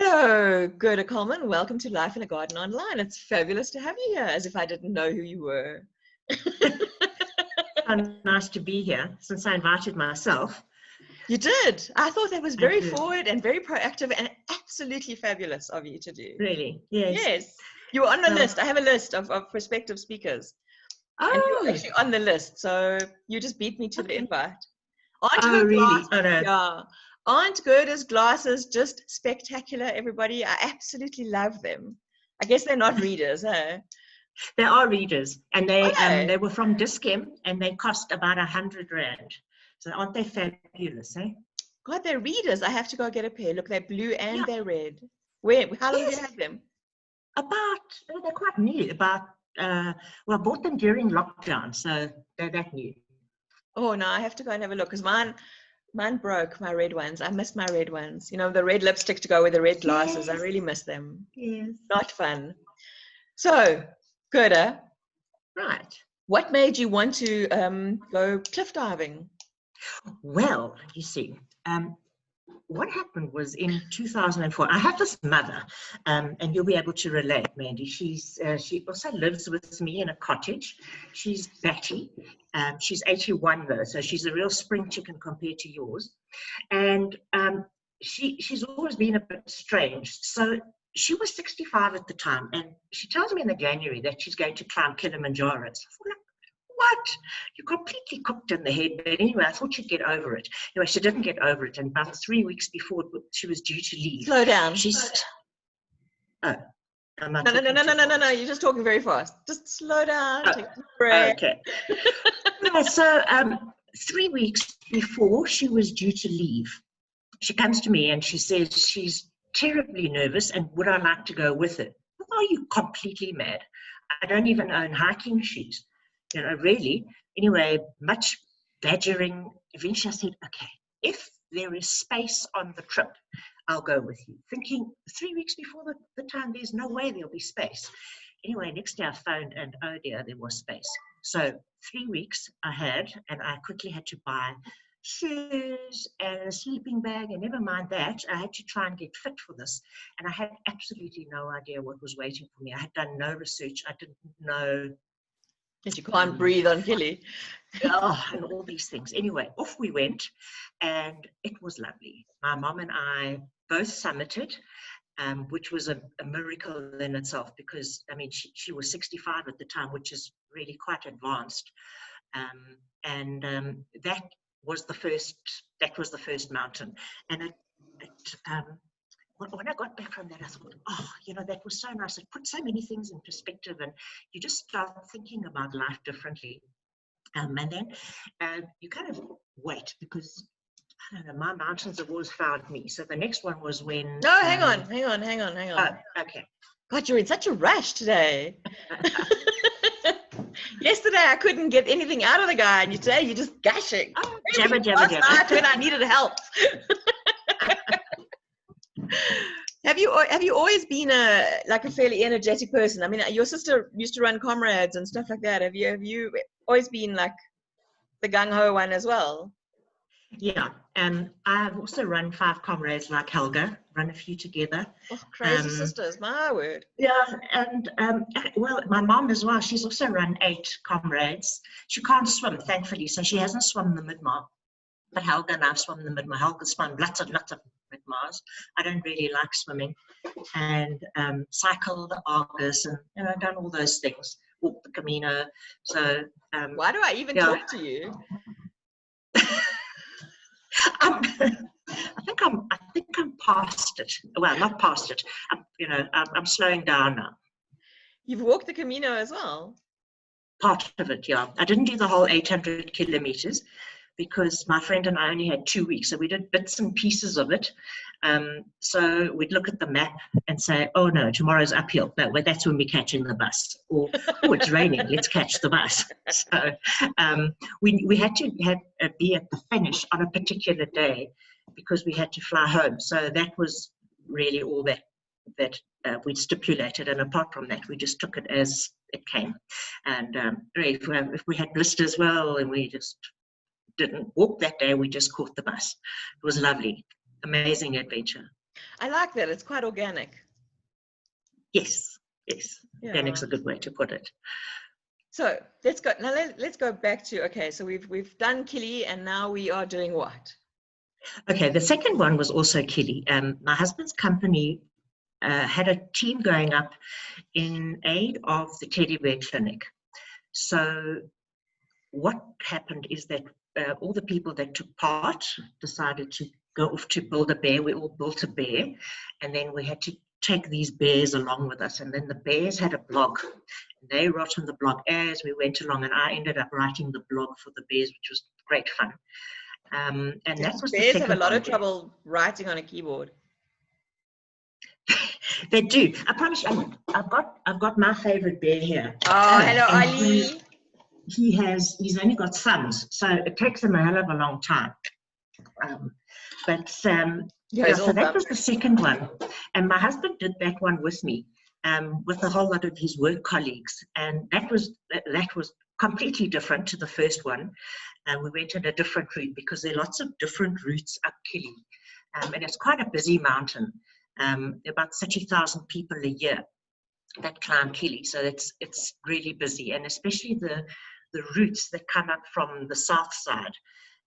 Hello, Gerda Kollman. Welcome to Life in a Garden Online. It's fabulous to have you here, as if I didn't know who you were. Nice to be here, since I invited myself. You did. I thought that was very forward and very proactive and absolutely fabulous of you to do. Really? Yes. Yes. You were on the list. I have a list of prospective speakers. Oh. And you were actually on the list, so you just beat me to the invite. Really? Oh, no. Yeah. Aunt Gerda's glasses, just spectacular, everybody. I absolutely love them. I guess they're not readers, eh? They are readers, and they were from Dis-Chem, and they cost about 100 Rand. So aren't they fabulous, eh? God, they're readers. I have to go get a pair. Look, they're blue and they're red. How long have you had them? They're quite new. I bought them during lockdown, so they're that new. Oh, no, I have to go and have a look, because mine broke, my red ones. I missed my red ones. You know, the red lipstick to go with the red glasses. Yes. I really miss them. Yes. Not fun. So, Gerda. Right. What made you want to go cliff diving? Well, you see, what happened was in 2004, I have this mother, and you'll be able to relate, Mandy. She also lives with me in a cottage. She's batty. She's 81 though, so she's a real spring chicken compared to yours. And she's always been a bit strange. So she was 65 at the time, and she tells me in the January that she's going to climb Kilimanjaro. So I thought, what? You're completely cooked in the head. But anyway, I thought she'd get over it. Anyway, she didn't get over it. And about 3 weeks before she was due to leave. Slow down. No. You're just talking very fast. Just slow down. Take a breath. Okay. So 3 weeks before she was due to leave, she comes to me and she says she's terribly nervous and would I like to go with her? Are you completely mad? I don't even own hiking shoes. You know, really. Anyway, much badgering. Eventually I said, okay, if there is space on the trip, I'll go with you. Thinking 3 weeks before the time, there's no way there'll be space. Anyway, next day I phoned and oh dear, there was space. So 3 weeks I had, and I quickly had to buy shoes and a sleeping bag, and never mind that, I had to try and get fit for this. And I had absolutely no idea what was waiting for me. I had done no research. I didn't know that you can't breathe on Gilly. And all these things. Anyway, off we went, and it was lovely. My mom and I both summited, which was a miracle in itself, because I mean she was 65 at the time, which is really quite advanced. That was the first mountain. And when I got back from that, I thought, that was so nice. It put so many things in perspective, and you just start thinking about life differently. And then you kind of wait, because I don't know, my mountains have always found me. So the next one was when... No, hang on. Oh, okay. God, you're in such a rush today. Yesterday I couldn't get anything out of the guy, and today you're just gushing. Oh, jabber. When I needed help. Have you always been a fairly energetic person? I mean, your sister used to run comrades and stuff like that. Have you always been like the gung-ho one as well? Yeah, I've also run 5 comrades like Helga, run a few together. Oh, crazy sisters, my word. Yeah, and well, my mom as well, she's also run 8 comrades. She can't swim, thankfully, so she hasn't swum the mid-mar. But Helga and I've swum the mid-mar. Helga's swum lots of mid-mars. I don't really like swimming. And cycle the Argus, and I've done all those things. Walk the Camino. So why do I even talk to you? I think I'm past it. Well, not past it. I'm slowing down now. You've walked the Camino as well? Part of it, yeah. I didn't do the whole 800 kilometers because my friend and I only had 2 weeks, so we did bits and pieces of it. So we'd look at the map and say, oh no, tomorrow's uphill. No, that's when we're catching the bus. Or, oh, it's raining, let's catch the bus. So we had to be at the finish on a particular day because we had to fly home. So that was really all that we'd stipulated. And apart from that, we just took it as it came. And if we had blisters, well, and we just didn't walk that day, we just caught the bus. It was lovely. Amazing adventure. I like that. It's quite organic. Yes, yes. Yeah. Organic's a good way to put it. So let's go now. Let's go back to, okay, so we've done Kili, and now we are doing what? Okay, the second one was also Kili. My husband's company had a team going up in aid of the teddy bear clinic. So what happened is that all the people that took part decided to go off to build a bear. We all built a bear, and then we had to take these bears along with us. And then the bears had a blog. They wrote on the blog as we went along, and I ended up writing the blog for the bears, which was great fun. And that was the Bears second have a lot one. of trouble writing on a keyboard. They do. I promise you, I've got my favorite bear here. Oh, hello, Ali. He's only got thumbs, so it takes him a hell of a long time. So that was the second one, and my husband did that one with me, with a whole lot of his work colleagues, and that was completely different to the first one. We went on a different route because there are lots of different routes up Kili, and it's quite a busy mountain. There are about 30,000 people a year that climb Kili, so it's really busy, and especially the routes that come up from the south side.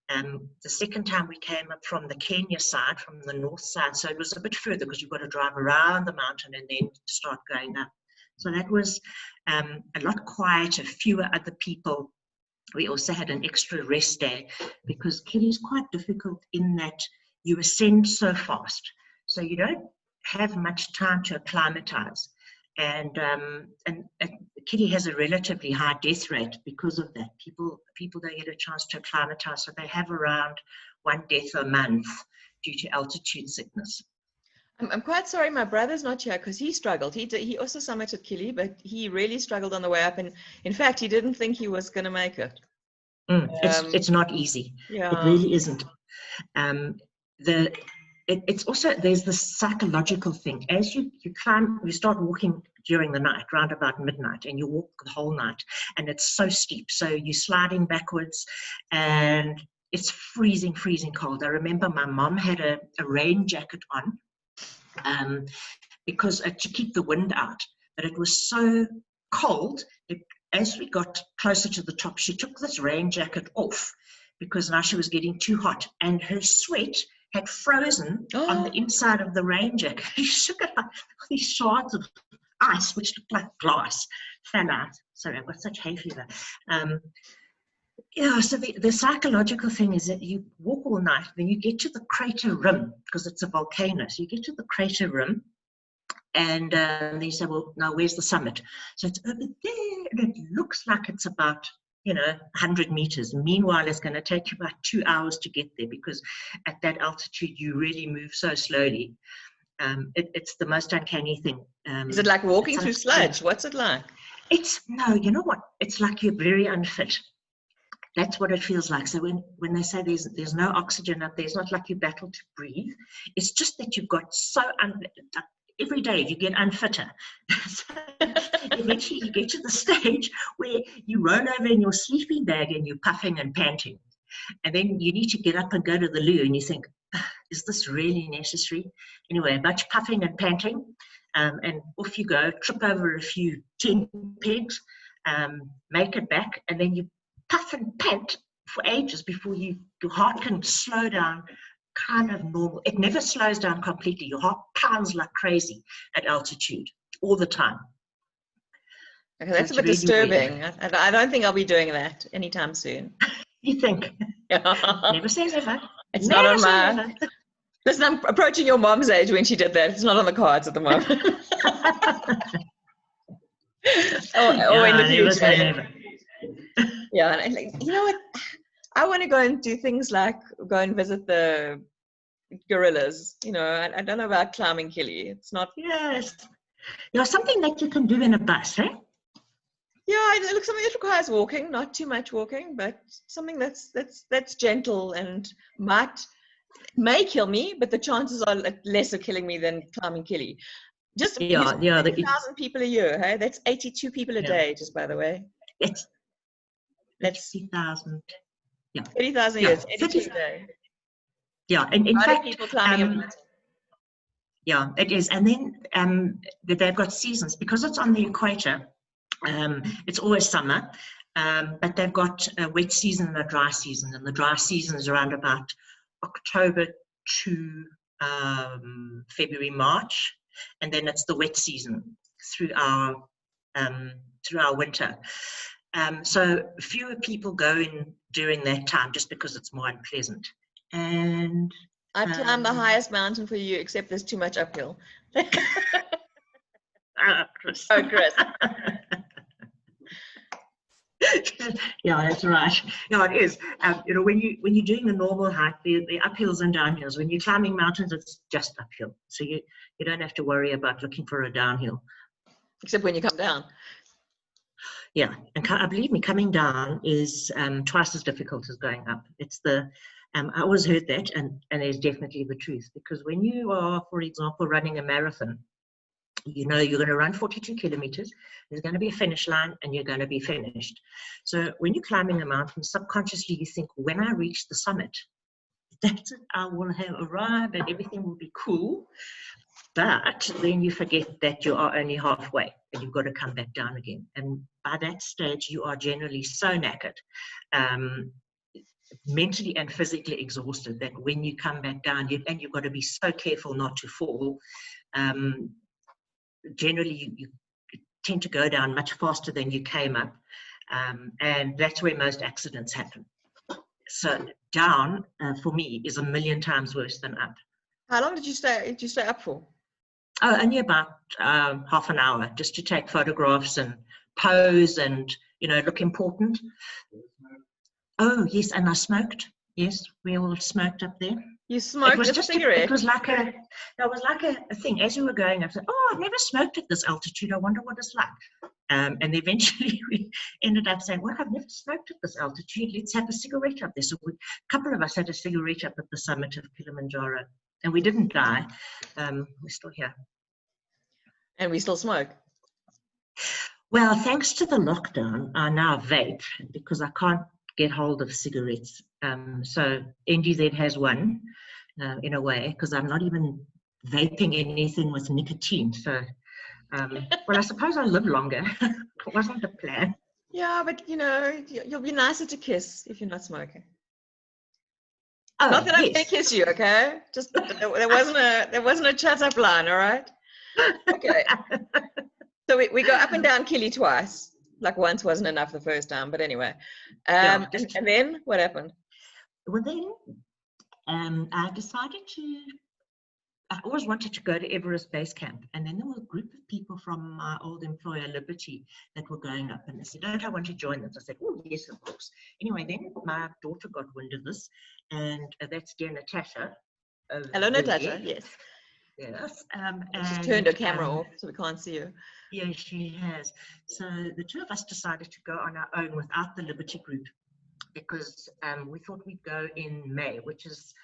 The second time we came up from the Kenya side, from the north side, so it was a bit further because you've got to drive around the mountain and then start going up. So that was a lot quieter, fewer other people. We also had an extra rest day because Kili is quite difficult in that you ascend so fast, so you don't have much time to acclimatize. And Kili has a relatively high death rate because of that. People don't get a chance to acclimatize, so they have around 1 death a month due to altitude sickness. I'm quite sorry my brother's not here because he struggled. He also summited Kili, but he really struggled on the way up, and in fact he didn't think he was going to make it. It's not easy. Yeah. It really isn't. It's also, there's the psychological thing. As you climb, you start walking during the night, round about midnight, and you walk the whole night, and it's so steep. So you're sliding backwards, and it's freezing cold. I remember my mom had a rain jacket on because to keep the wind out, but it was so cold. As we got closer to the top, she took this rain jacket off because now she was getting too hot, and her sweat had frozen on the inside of the rain jacket. She shook it up. These shards of ice, which looked like glass, fell out. Sorry, I've got such hay fever. So the psychological thing is that you walk all night, then you get to the crater rim, because it's a volcano. So you get to the crater rim, and then you say, well, now where's the summit? So it's over there, and it looks like it's about 100 meters. Meanwhile, it's going to take you about 2 hours to get there because at that altitude, you really move so slowly. It's the most uncanny thing. Is it like walking through sludge? What's it like? No, you know what? It's like you're very unfit. That's what it feels like. So when they say there's no oxygen up there, it's not like you battle to breathe. It's just that you've got every day you get unfitter. So eventually you get to the stage where you roll over in your sleeping bag and you're puffing and panting. And then you need to get up and go to the loo, and you think, is this really necessary? Anyway, much puffing and panting, and off you go, trip over a few tent pegs, make it back, and then you puff and pant for ages before your heart can slow down kind of normal. It never slows down completely. Your heart pounds like crazy at altitude all the time. Okay, that's a bit disturbing. I don't think I'll be doing that anytime soon. You think? Never says ever. It's not on my... Listen, I'm approaching your mom's age when she did that. It's not on the cards at the moment. or in the future. Yeah, and you know what? I want to go and do things like go and visit the gorillas. I don't know about climbing Kili. It's not... Yes. Something that you can do in a bus, eh? Yeah, it looks something that requires walking, not too much walking, but something that's gentle and may kill me, but the chances are less of killing me than climbing Kili. Just 1,000 people a year, hey? That's 82 people a day, just by the way. That's 30,000. Yeah. 30,000 years, 82 a day. Yeah, and in fact, people climbing Yeah, it is. And then they've got seasons because it's on the equator. It's always summer, but they've got a wet season and a dry season. And the dry season is around about October to February, March, and then it's the wet season through our winter. So fewer people go in during that time just because it's more unpleasant. And I'd climb the highest mountain for you, except there's too much uphill. Chris. Oh, Chris. Yeah, that's right. No, it is. When you're doing the normal hike, the uphills and downhills. When you're climbing mountains, it's just uphill, so you don't have to worry about looking for a downhill. Except when you come down. Yeah, and believe me, coming down is twice as difficult as going up. It's I always heard that, and it's definitely the truth, because when you are, for example, running a marathon, you're going to run 42 kilometers, there's going to be a finish line, and you're going to be finished. So when you're climbing a mountain, subconsciously you think, when I reach the summit, that's it, I will have arrived and everything will be cool. But then you forget that you are only halfway and you've got to come back down again. And by that stage, you are generally so knackered, mentally and physically exhausted, that when you come back down, and you've got to be so careful not to fall, generally you tend to go down much faster than you came up, and that's where most accidents happen. So down, for me, is a million times worse than up. How long did you stay up for? Oh, only about half an hour, just to take photographs and pose and, look important. Oh, yes, and I smoked. Yes, we all smoked up there. You smoked a cigarette? It was like a thing. As we were going up, I said, I've never smoked at this altitude. I wonder what it's like. And eventually we ended up saying, well, I've never smoked at this altitude. Let's have a cigarette up there. So a couple of us had a cigarette up at the summit of Kilimanjaro. And we didn't die. We're still here. And we still smoke? Well, thanks to the lockdown, I now vape because I can't get hold of cigarettes. So NGZ has one, in a way, because I'm not even vaping anything with nicotine. So, well, I suppose I'll live longer. It wasn't the plan. Yeah, but you'll be nicer to kiss if you're not smoking. Oh, not that yes. I'm going to kiss you, okay? Just there wasn't a chat up line, all right? Okay. So we go up and down Kili twice. Like once wasn't enough the first time, but anyway. And then what happened? Well, then I decided I always wanted to go to Everest Base Camp. And then there were a group of people from my old employer, Liberty, that were going up. And they said, don't I want to join them? So I said, oh, yes, of course. Anyway, then my daughter got wind of this. And that's dear Natasha. Hello, Natasha, yes. Yes. She's turned her camera off, so we can't see you. Yeah, she has. So the two of us decided to go on our own without the Liberty group, because we thought we'd go in May, which is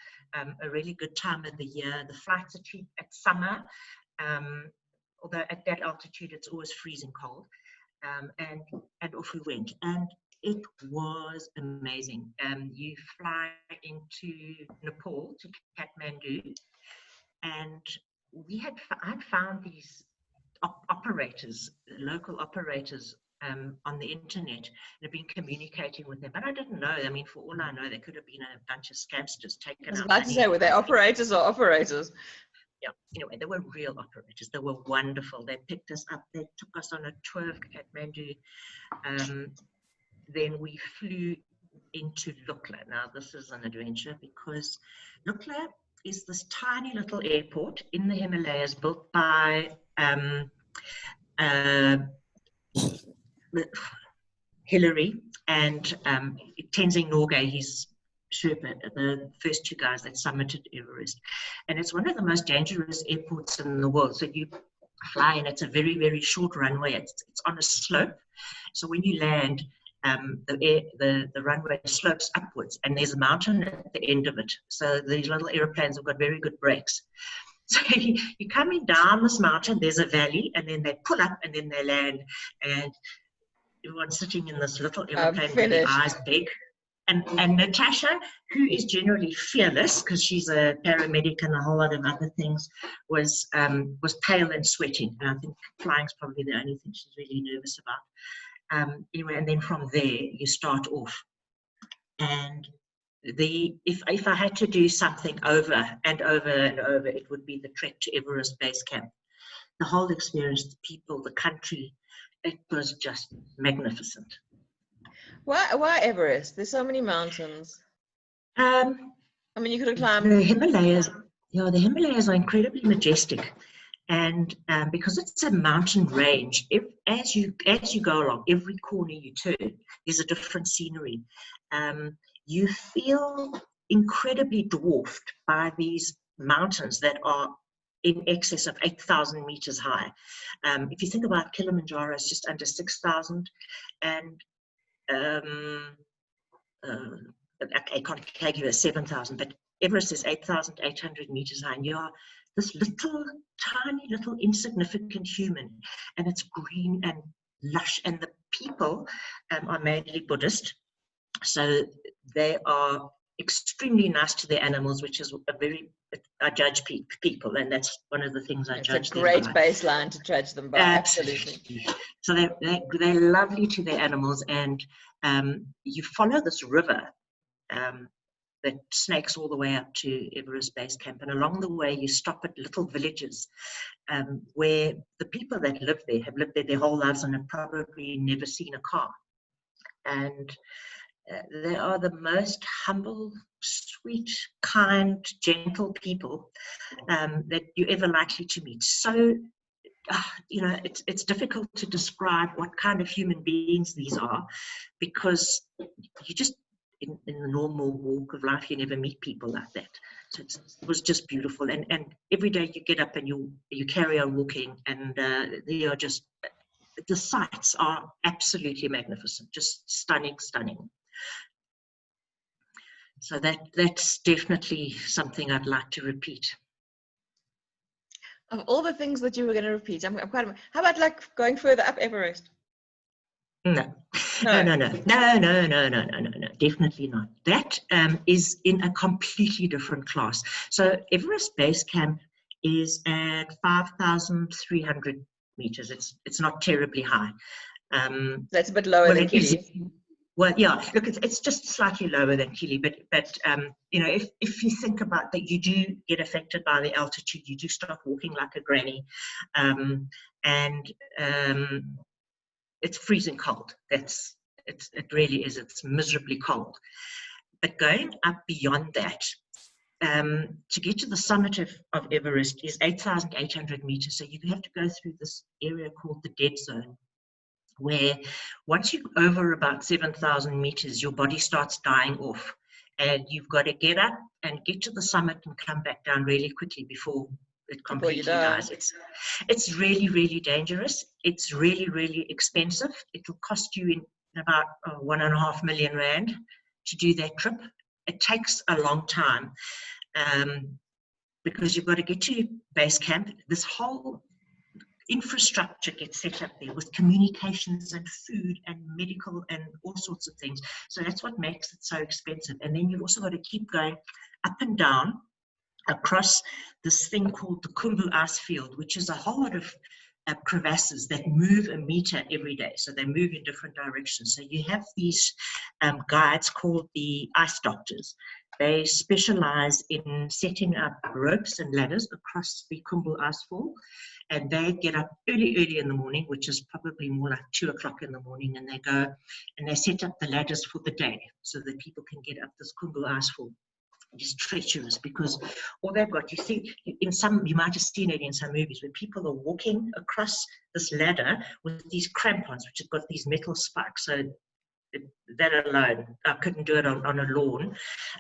a really good time of the year. The flights are cheap at summer, although at that altitude it's always freezing cold. And off we went. And it was amazing. You fly into Nepal, to Kathmandu, and I'd found these operators, local operators, on the internet, and have been communicating with them, but I didn't know. I mean, for all I know, there could have been a bunch of scamsters taken out. I was about to say, were they operators or operators? Yeah, anyway, they were real operators. They were wonderful. They picked us up. They took us on a tour of Kathmandu. Then we flew into Lukla. Now, this is an adventure, because Lukla is this tiny little airport in the Himalayas built by Hillary and Tenzing Norgay, his Sherpa, the first two guys that summited Everest. And it's one of the most dangerous airports in the world. So you fly, and it's a very, very short runway. It's on a slope. So when you land, the runway slopes upwards, and there's a mountain at the end of it. So these little airplanes have got very good brakes. So you're coming down this mountain, there's a valley, and then they pull up, and then they land, and everyone's sitting in this little airplane with their eyes big. And Natasha, who is generally fearless because she's a paramedic and a whole lot of other things, was pale and sweating. And I think flying's probably the only thing she's really nervous about. Anyway, and then from there you start off. And if I had to do something over and over and over, it would be the trek to Everest Base Camp. The whole experience, the people, the country, it was just magnificent. Why Everest? There's so many mountains. I mean, you could have climbed the Himalayas. Yeah, the Himalayas are incredibly majestic, and because it's a mountain range, as you go along, every corner you turn, there's a different scenery. You feel incredibly dwarfed by these mountains that are in excess of 8,000 meters high. If you think about Kilimanjaro, it's just under 6,000, and I can't calculate 7,000, but Everest is 8,800 meters high, and you're this tiny little insignificant human, and it's green and lush, and the people are mainly Buddhist, so they are extremely nice to their animals, which is I judge people, and that's one of the things I judge them by. It's a great baseline to judge them by, absolutely. So they're lovely to their animals, and you follow this river that snakes all the way up to Everest Base Camp, and along the way you stop at little villages where the people that live there have lived there their whole lives and have probably never seen a car. And they are the most humble, sweet, kind, gentle people that you're ever likely to meet. So, it's difficult to describe what kind of human beings these are, because you just, in the normal walk of life, you never meet people like that. So it was just beautiful. And every day you get up and you carry on walking, and they are just, the sights are absolutely magnificent, just stunning. So that's definitely something I'd like to repeat. Of all the things that you were going to repeat, I'm quite. How about like going further up Everest? No, definitely not. That is in a completely different class. So Everest Base Camp is at 5,300 meters. It's not terribly high. That's a bit lower than Kili. Well, yeah, look, it's just slightly lower than Kili, but if you think about that, you do get affected by the altitude. You do start walking like a granny, and it's freezing cold. It really is. It's miserably cold. But going up beyond that, to get to the summit of Everest is 8,800 meters. So you have to go through this area called the dead zone, where once you're over about 7,000 meters, your body starts dying off, and you've got to get up and get to the summit and come back down really quickly before it completely dies. It's really, really dangerous. It's really, really expensive. It'll cost you in about 1.5 million rand to do that trip. It takes a long time because you've got to get to base camp. This whole infrastructure gets set up there with communications and food and medical and all sorts of things. So that's what makes it so expensive. And then you've also got to keep going up and down across this thing called the Khumbu ice field, which is a whole lot of crevasses that move a meter every day. So they move in different directions. So you have these guides called the ice doctors. They specialize in setting up ropes and ladders across the Khumbu icefall. And they get up early in the morning, which is probably more like 2 o'clock in the morning, and they go and they set up the ladders for the day so that people can get up this Khumbu icefall. It's treacherous because all they've got, you see, you might have seen it in some movies where people are walking across this ladder with these crampons, which have got these metal spikes. So that alone, I couldn't do it on a lawn.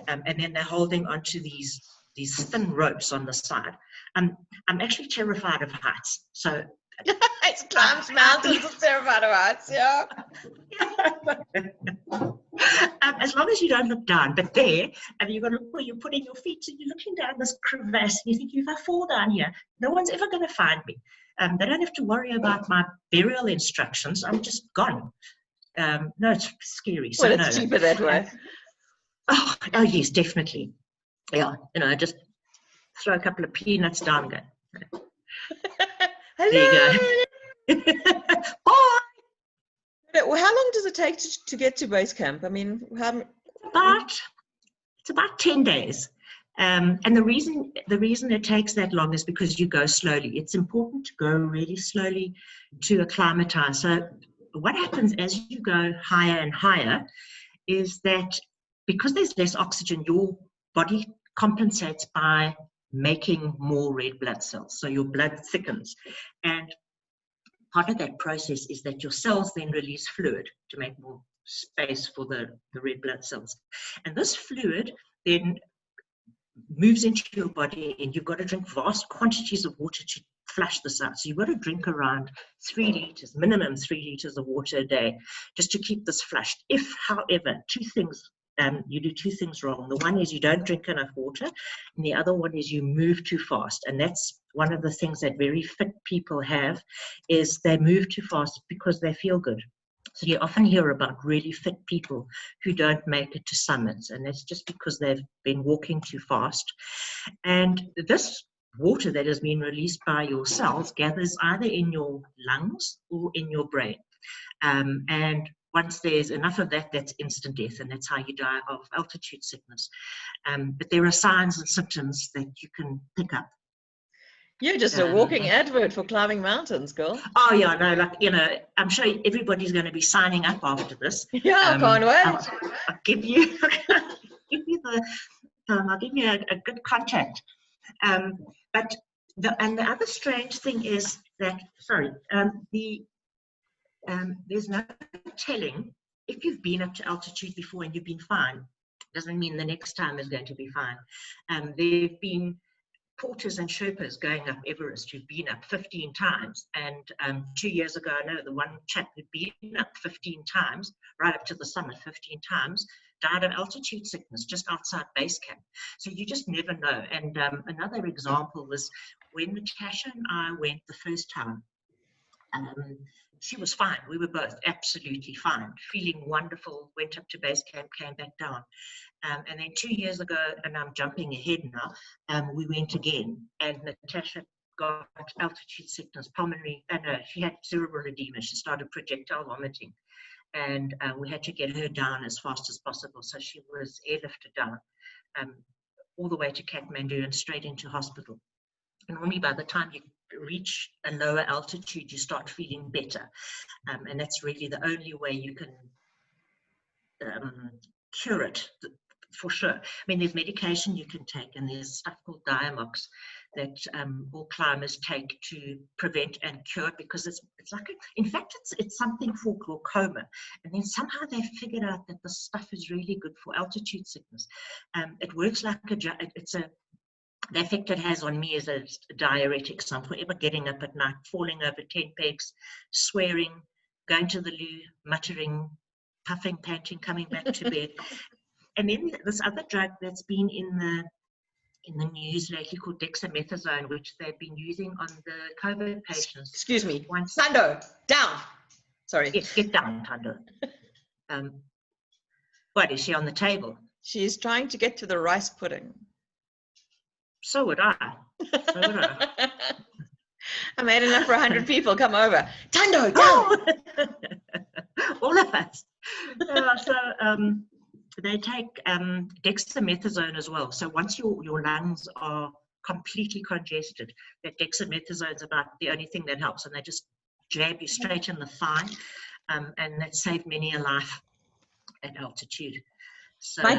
And then they're holding onto these thin ropes on the side. I'm actually terrified of heights. So it's climbs mountains, it's terrified of heights, yeah. As long as you don't look down, but there, you've got to look where you're putting your feet. So you're looking down this crevasse, and you think, if I fall down here, no one's ever going to find me. They don't have to worry about my burial instructions. I'm just gone. No, it's scary. Well, it's cheaper that way. Oh yes, definitely. Yeah, just throw a couple of peanuts down and go. Hello. There you go. Bye. Well, how long does it take to get to base camp? I mean, It's about 10 days. And the reason it takes that long is because you go slowly. It's important to go really slowly to acclimatize. So what happens as you go higher and higher is that because there's less oxygen, your body compensates by making more red blood cells. So your blood thickens. And part of that process is that your cells then release fluid to make more space for the red blood cells. And this fluid then moves into your body, and you've got to drink vast quantities of water to flush this out. So you've got to drink around 3 liters, minimum 3 liters of water a day, just to keep this flushed. If, however, you do two things wrong. The one is you don't drink enough water, and the other one is you move too fast. And that's one of the things that very fit people have, is they move too fast because they feel good. So you often hear about really fit people who don't make it to summits, and that's just because they've been walking too fast. And this water that has been released by your cells gathers either in your lungs or in your brain. And once there's enough of that, that's instant death, and that's how you die of altitude sickness. But there are signs and symptoms that you can pick up. You're just a walking advert for climbing mountains, girl. Oh yeah, no, I'm sure everybody's going to be signing up after this. Yeah, can't wait. I'll give you a good contact. But the other strange thing is that there's no telling if you've been up to altitude before and you've been fine. Doesn't mean the next time is going to be fine. There've been porters and Sherpas going up Everest who've been up 15 times. And 2 years ago, I know the one chap who'd been up 15 times, right up to the summit 15 times, died of altitude sickness just outside base camp. So you just never know. And another example was when Natasha and I went the first time. She was fine. We were both absolutely fine, feeling wonderful, went up to base camp, came back down. And then 2 years ago, and I'm jumping ahead now, we went again, and Natasha got altitude sickness, she had cerebral edema. She started projectile vomiting, and we had to get her down as fast as possible. So she was airlifted down all the way to Kathmandu and straight into hospital. And only by the time you reach a lower altitude, you start feeling better. And that's really the only way you can cure it, for sure. I mean, there's medication you can take, and there's stuff called Diamox that all climbers take to prevent and cure it, because it's like, in fact, it's something for glaucoma. And then somehow they figured out that the stuff is really good for altitude sickness. It works like the effect it has on me is a diuretic. So I'm forever getting up at night, falling over 10 pegs, swearing, going to the loo, muttering, puffing, panting, coming back to bed. And then this other drug that's been in the news lately called dexamethasone, which they've been using on the COVID patients. Excuse me. Tando, down. Sorry. Yes, get down, Tando. What, is she on the table? She's trying to get to the rice pudding. So would I. I made enough for 100 people. Come over. Tando, down. All of us. They take dexamethasone as well. So once your lungs are completely congested, that dexamethasone is about the only thing that helps, and they just jab you straight in the thigh, and that saved many a life at altitude. So I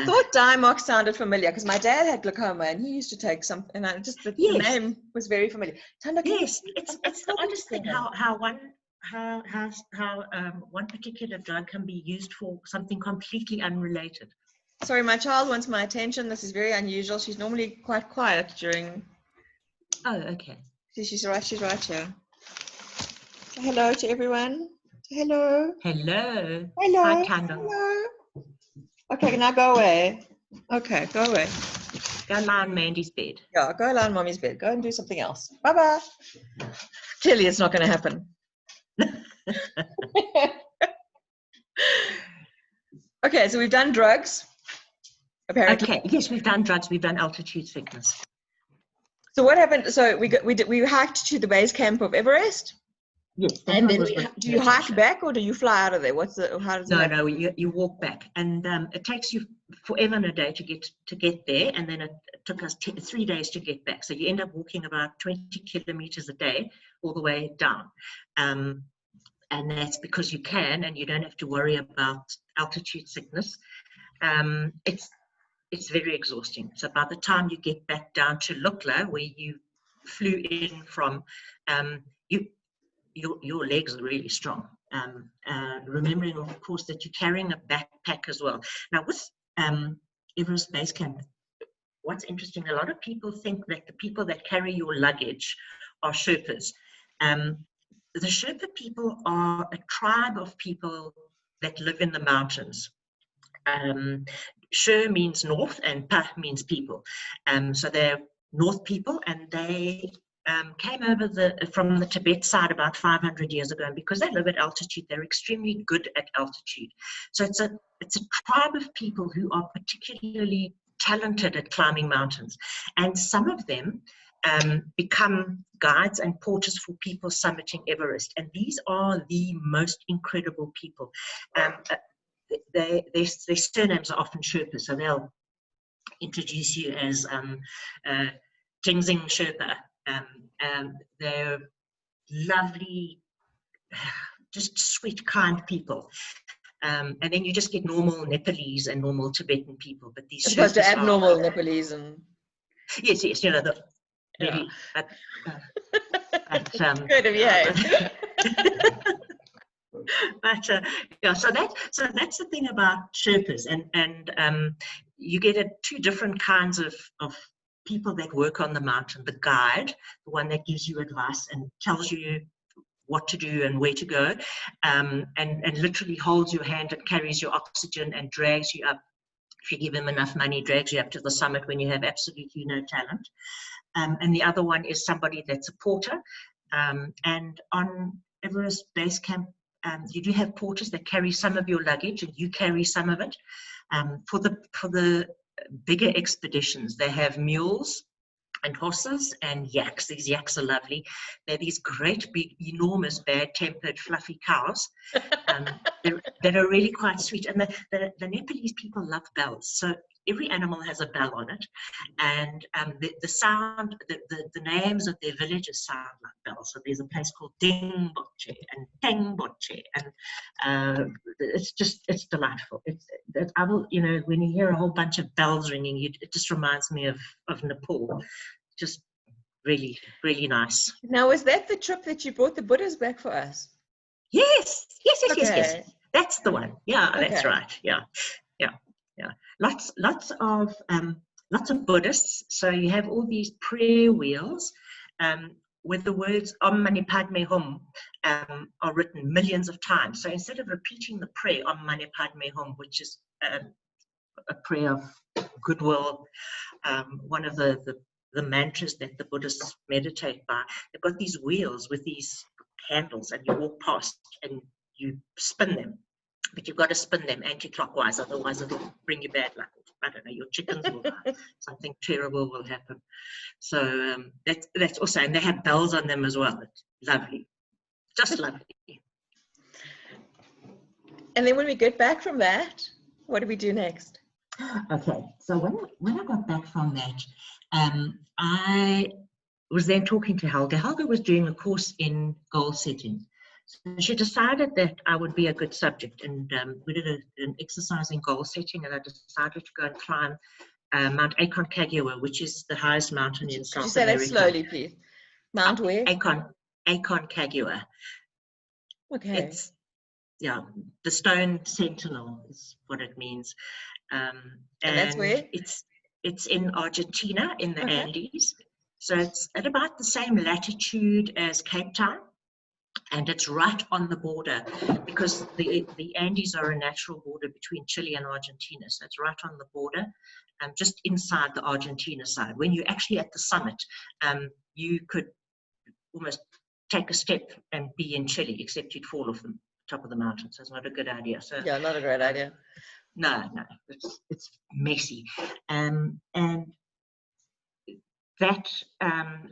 thought Diamox sounded familiar because my dad had glaucoma and he used to take some, and the name was very familiar. Tanda, yes, it's the oddest thing how one particular drug can be used for something completely unrelated. Sorry, my child wants my attention. This is very unusual. She's normally quite quiet during. Oh, okay. She's right here. Hello to everyone. Hello. Hello. Hello. Hi, Tanda. Hello. Okay, now go away. Okay, go away. Go lie on Mandy's bed. Yeah, go lie on Mommy's bed. Go and do something else. Bye-bye. Clearly, it's not going to happen. Okay, so we've done drugs. apparently. Okay, yes, we've done drugs, we've done altitude sickness. So what happened? So we hiked to the base camp of Everest. Yes, And then do you hike back or do you fly out of there? How does it happen? No, you walk back, and it takes you forever and a day to get there, and then it took us 3 days to get back. So you end up walking about 20 kilometers a day all the way down, and that's because you can, and you don't have to worry about altitude sickness. It's very exhausting. So by the time you get back down to Lukla, where you flew in from, your legs are really strong. Remembering, of course, that you're carrying a backpack as well. Now, with Everest Base Camp, what's interesting, a lot of people think that the people that carry your luggage are Sherpas. The Sherpa people are a tribe of people that live in the mountains. Sher means north and Pa means people. So they're north people, and they came over from the Tibet side about 500 years ago, and because they live at altitude, they're extremely good at altitude. So it's a tribe of people who are particularly talented at climbing mountains, and some of them become guides and porters for people summiting Everest, and these are the most incredible people. Their surnames are often Sherpa, so they'll introduce you as Tenzing Sherpa. They're lovely, just sweet, kind people. And then you just get normal Nepalese and normal Tibetan people, but these as opposed to Sherpas abnormal Nepalese and yes, you know, maybe. good of you. But yeah, so that's the thing about Sherpas, and you get two different kinds of people that work on the mountain. The guide, the one that gives you advice and tells you what to do and where to go, and literally holds your hand and carries your oxygen and drags you up. If you give him enough money, drags you up to the summit when you have absolutely no talent. And the other one is somebody that's a porter. And on Everest Base Camp, you do have porters that carry some of your luggage, and you carry some of it. For the bigger expeditions, they have mules and horses and yaks. These yaks are lovely. They're these great, big, enormous, bad-tempered, fluffy cows that are really quite sweet. And the Nepalese people love bells. So every animal has a bell on it, and the sound, the names of their villages sound like bells. So there's a place called Ding Boche and Teng Boche, and it's delightful. I will, you know, when you hear a whole bunch of bells ringing, it just reminds me of Nepal. Just really, really nice. Now, was that the trip that you brought the Buddhas back for us? Yes. Okay. That's the one. Yeah, okay. That's right. Yeah. Lots of Buddhists. So you have all these prayer wheels with the words Om Mani Padme Hum are written millions of times. So instead of repeating the prayer Om Mani Padme Hum, which is a prayer of goodwill, one of the mantras that the Buddhists meditate by, they've got these wheels with these handles, and you walk past and you spin them. But you've got to spin them anti-clockwise, otherwise it'll bring you bad luck. I don't know, your chickens will die. Something terrible will happen. So that's also, and they have bells on them as well. It's lovely, just lovely. And then when we get back from that, what do we do next? Okay, so when I got back from that, I was then talking to Helga. Helga was doing a course in goal setting. So she decided that I would be a good subject, and we did an exercise in goal setting, and I decided to go and climb Mount Aconcagua, which is the highest mountain in South America. Could you say that slowly, please? Mount where? Aconcagua. Okay. It's, the stone sentinel is what it means. And that's where? It's in Argentina, in the Andes. So it's at about the same latitude as Cape Town. And it's right on the border, because the Andes are a natural border between Chile and Argentina. So it's right on the border, just inside the Argentina side. When you're actually at the summit, you could almost take a step and be in Chile, except you'd fall off the top of the mountain. So it's not a good idea. So yeah, not a great idea. no, it's messy. And that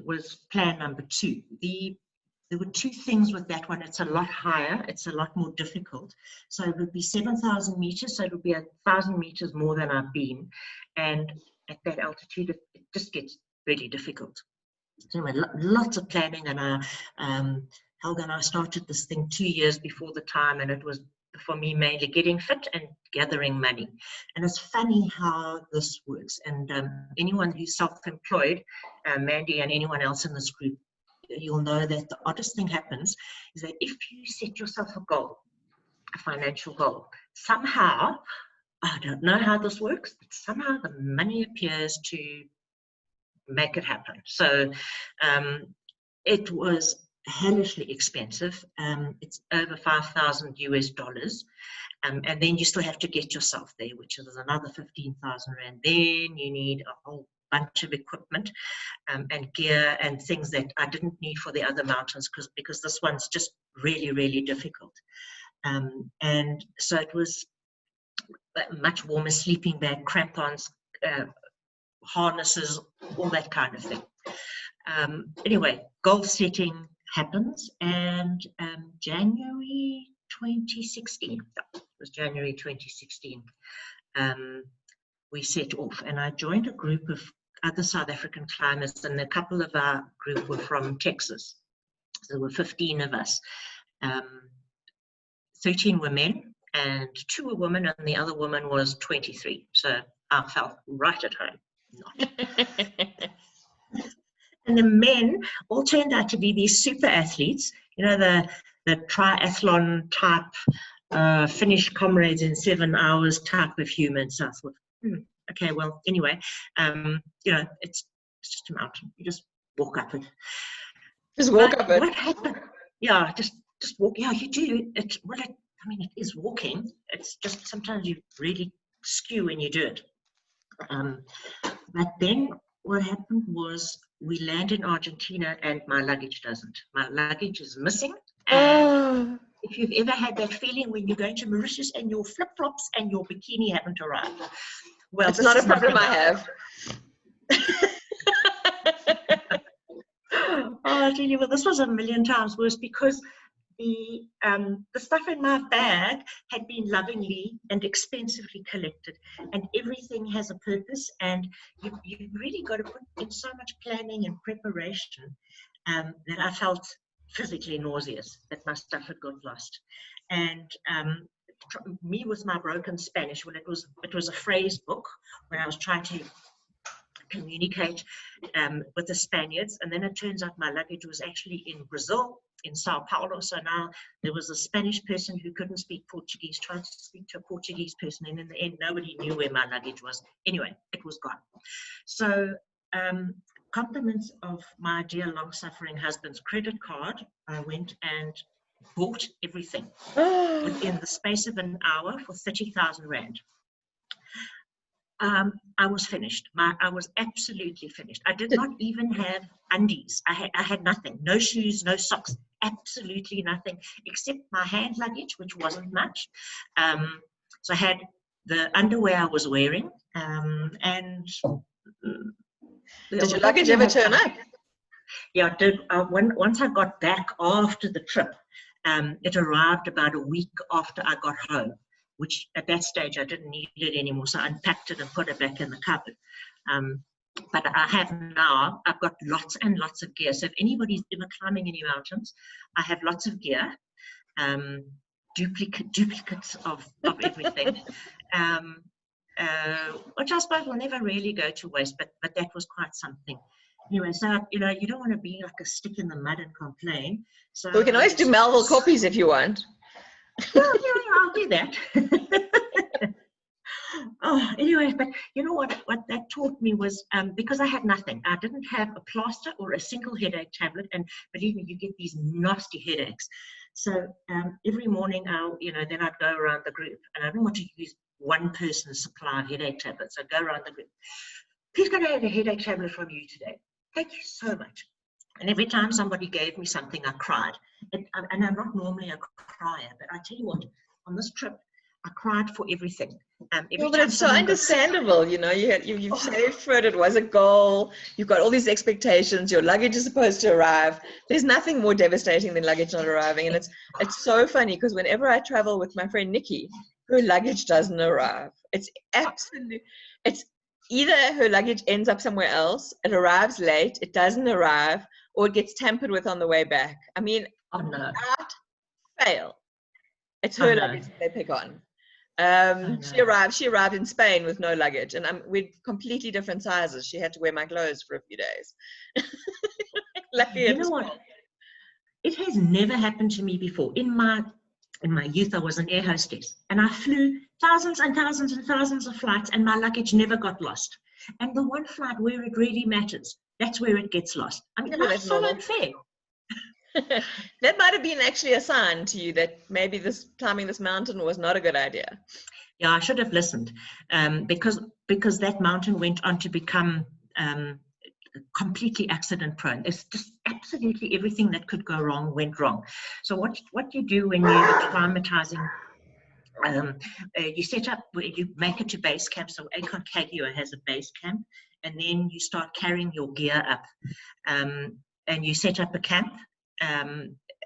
was plan number 2. There were 2 things with that one. It's a lot higher. It's a lot more difficult. So it would be 7,000 meters. So it would be 1,000 meters more than I've been. And at that altitude, it just gets really difficult. So anyway, lots of planning. And Helga and I started this thing 2 years before the time. And it was, for me, mainly getting fit and gathering money. And it's funny how this works. And anyone who's self-employed, Mandi and anyone else in this group, you'll know that the oddest thing happens is that if you set yourself a goal, a financial goal, somehow, I don't know how this works, but somehow the money appears to make it happen. So it was hellishly expensive. It's over $5,000 US. And then you still have to get yourself there, which is another 15,000 Rand. Then you need a whole bunch of equipment and gear and things that I didn't need for the other mountains because this one's just really, really difficult. And so it was much warmer, sleeping bag, crampons, harnesses, all that kind of thing. Anyway, goal setting happens, and January 2016, it was January 2016, we set off, and I joined a group of other South African climbers, and a couple of our group were from Texas. So there were 15 of us. 13 were men and 2 were women, and the other woman was 23. So I felt right at home. And the men all turned out to be these super athletes, you know, the triathlon type, finish comrades in 7 hours type of humans. So I thought, okay, well, anyway, you know, it's just a mountain. You just walk up it. Just walk up it. What happened? Yeah, just walk. Yeah, you do. I mean, it is walking. It's just sometimes you really skew when you do it. But then what happened was we land in Argentina and my luggage doesn't. My luggage is missing. And if you've ever had that feeling when you're going to Mauritius and your flip-flops and your bikini haven't arrived. Well, it's not a problem I have. Oh, I tell you, well, this was a million times worse because the stuff in my bag had been lovingly and expensively collected, and everything has a purpose, and you really got to put in so much planning and preparation that I felt physically nauseous that my stuff had got lost. And me with my broken Spanish, well, it was a phrase book when I was trying to communicate with the Spaniards, and then it turns out my luggage was actually in Brazil, in Sao Paulo. So now there was a Spanish person who couldn't speak Portuguese trying to speak to a Portuguese person, and in the end nobody knew where my luggage was. Anyway, it was gone. So compliments of my dear long-suffering husband's credit card, I went and bought everything within the space of an hour for 30,000 Rand. I was finished. I was absolutely finished. I did not even have undies. I had nothing. No shoes, no socks, absolutely nothing, except my hand luggage, which wasn't much. So I had the underwear I was wearing. And did your luggage ever turn up? Yeah, it did. Once I got back after the trip, it arrived about a week after I got home, which at that stage I didn't need it anymore. So I unpacked it and put it back in the cupboard. But I have now, I've got lots and lots of gear. So if anybody's ever climbing any mountains, I have lots of gear, duplicates of everything, which I suppose will never really go to waste, but that was quite something. Anyway, so, you know, you don't want to be like a stick in the mud and complain. So we can always do Melville copies if you want. Yeah, I'll do that. Oh, anyway, but you know what that taught me was because I had nothing. I didn't have a plaster or a single headache tablet, and believe me, you get these nasty headaches. So every morning, then I'd go around the group, and I didn't want to use one person's supply of headache tablets. I'd go around the group. Who's going to have a headache tablet from you today? Thank you so much. And every time somebody gave me something, I cried. And I'm not normally a crier, but I tell you what, on this trip, I cried for everything. Every Well, but time it's so someone got sick, understandable, you know. You've saved for it. It was a goal. You've got all these expectations. Your luggage is supposed to arrive. There's nothing more devastating than luggage not arriving. And it's so funny because whenever I travel with my friend Nikki, her luggage doesn't arrive. It's either her luggage ends up somewhere else, it arrives late, it doesn't arrive, or it gets tampered with on the way back. I mean, oh no, without fail, it's oh her no, luggage that they pick on. oh no. She arrived in Spain with no luggage, and we're completely different sizes. She had to wear my clothes for a few days. Luckily, You it know was what? cold. It has never happened to me before. In my youth, I was an air hostess, and I flew thousands and thousands and thousands of flights, and my luggage never got lost. And the one flight where it really matters, that's where it gets lost. I mean, Yeah, but life's that's so normal. unfair. That might have been actually a sign to you that maybe this climbing this mountain was not a good idea. Yeah, I should have listened, because that mountain went on to become completely accident prone. It's just absolutely everything that could go wrong went wrong. So what you do when you're acclimatizing, you set up, you make it to base camp. So Aconcagua has a base camp, and then you start carrying your gear up, and you set up a camp.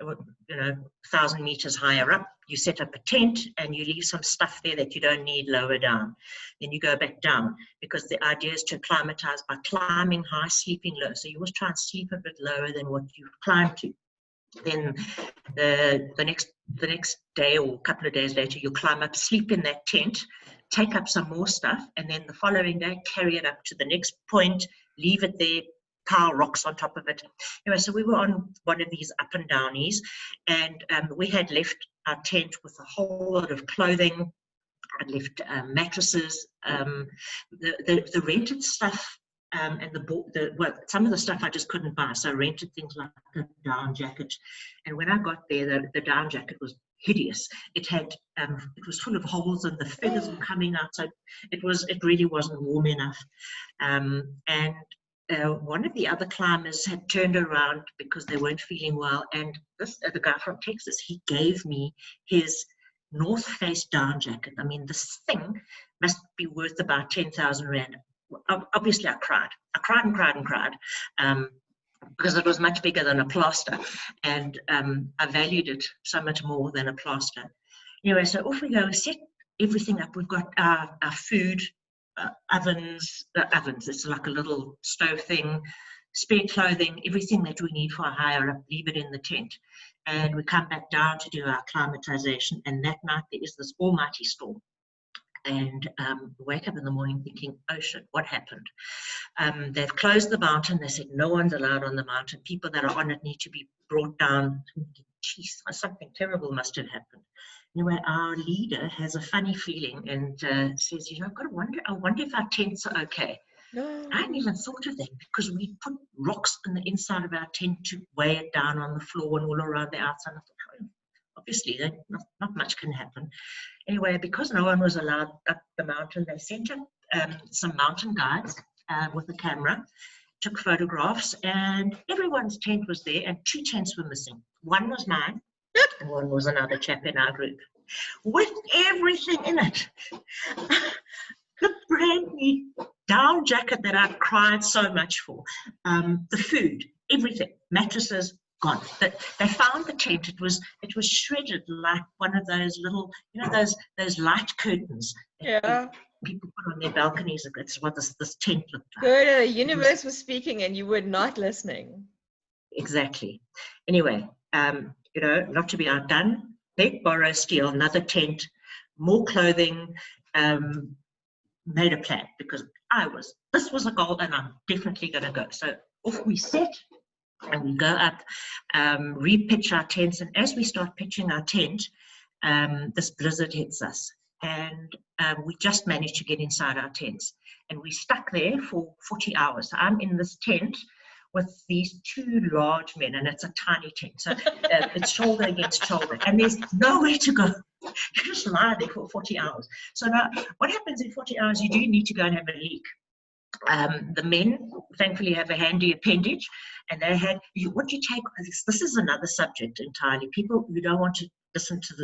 1,000 meters higher up, you set up a tent and you leave some stuff there that you don't need lower down. Then you go back down, because the idea is to acclimatize by climbing high, sleeping low. So you always try and sleep a bit lower than what you've climbed to. Then the next day or a couple of days later, you climb up, sleep in that tent, take up some more stuff, and then the following day carry it up to the next point, leave it there, pile rocks on top of it. Anyway, so we were on one of these up and downies, and we had left our tent with a whole lot of clothing. I'd left mattresses, the rented stuff, and some of the stuff I just couldn't buy, so I rented things like a down jacket. And when I got there, the down jacket was hideous. It was full of holes, and the feathers were coming out, so it really wasn't warm enough. And one of the other climbers had turned around because they weren't feeling well, and the guy from Texas, he gave me his North Face down jacket. I mean, this thing must be worth about 10,000 Rand. Obviously, I cried and cried and cried, because it was much bigger than a plaster, and I valued it so much more than a plaster. Anyway, so off we go. We set everything up. We've got our food, ovens, it's like a little stove thing, spare clothing, everything that we need for a higher up, leave it in the tent. And we come back down to do our acclimatization, and that night there is this almighty storm. And wake up in the morning thinking, oh shit, what happened? They've closed the mountain. They said no one's allowed on the mountain. People that are on it need to be brought down. Jeez, something terrible must have happened. Anyway, our leader has a funny feeling and says, I wonder if our tents are okay. No. I hadn't even thought of that, because we put rocks in the inside of our tent to weigh it down on the floor and all around the outside. I thought, oh, obviously, not much can happen. Anyway, because no one was allowed up the mountain, they sent up some mountain guides with a camera, took photographs, and everyone's tent was there, and 2 tents were missing. One was mine, and one was another chap in our group, with everything in it. The brand new down jacket that I'd cried so much for, the food, everything, mattresses, gone. But they found the tent. It was shredded like one of those little, those light curtains that people put on their balconies. That's what this tent looked like. Gerda, the universe was speaking and you were not listening. Exactly. Anyway, not to be outdone, beg, borrow, steal, another tent, more clothing, made a plan, because this was a goal and I'm definitely going to go. So off we set. And we go up, re-pitch our tents, and as we start pitching our tent, this blizzard hits us, and we just managed to get inside our tents, and we stuck there for 40 hours. So I'm in this tent with these 2 large men, and it's a tiny tent, so it's shoulder against shoulder, and there's nowhere to go. You just lie there for 40 hours. So now, what happens in 40 hours? You do need to go and have a leak. The men thankfully have a handy appendage, and they had what you take. This is another subject entirely. People who don't want to listen to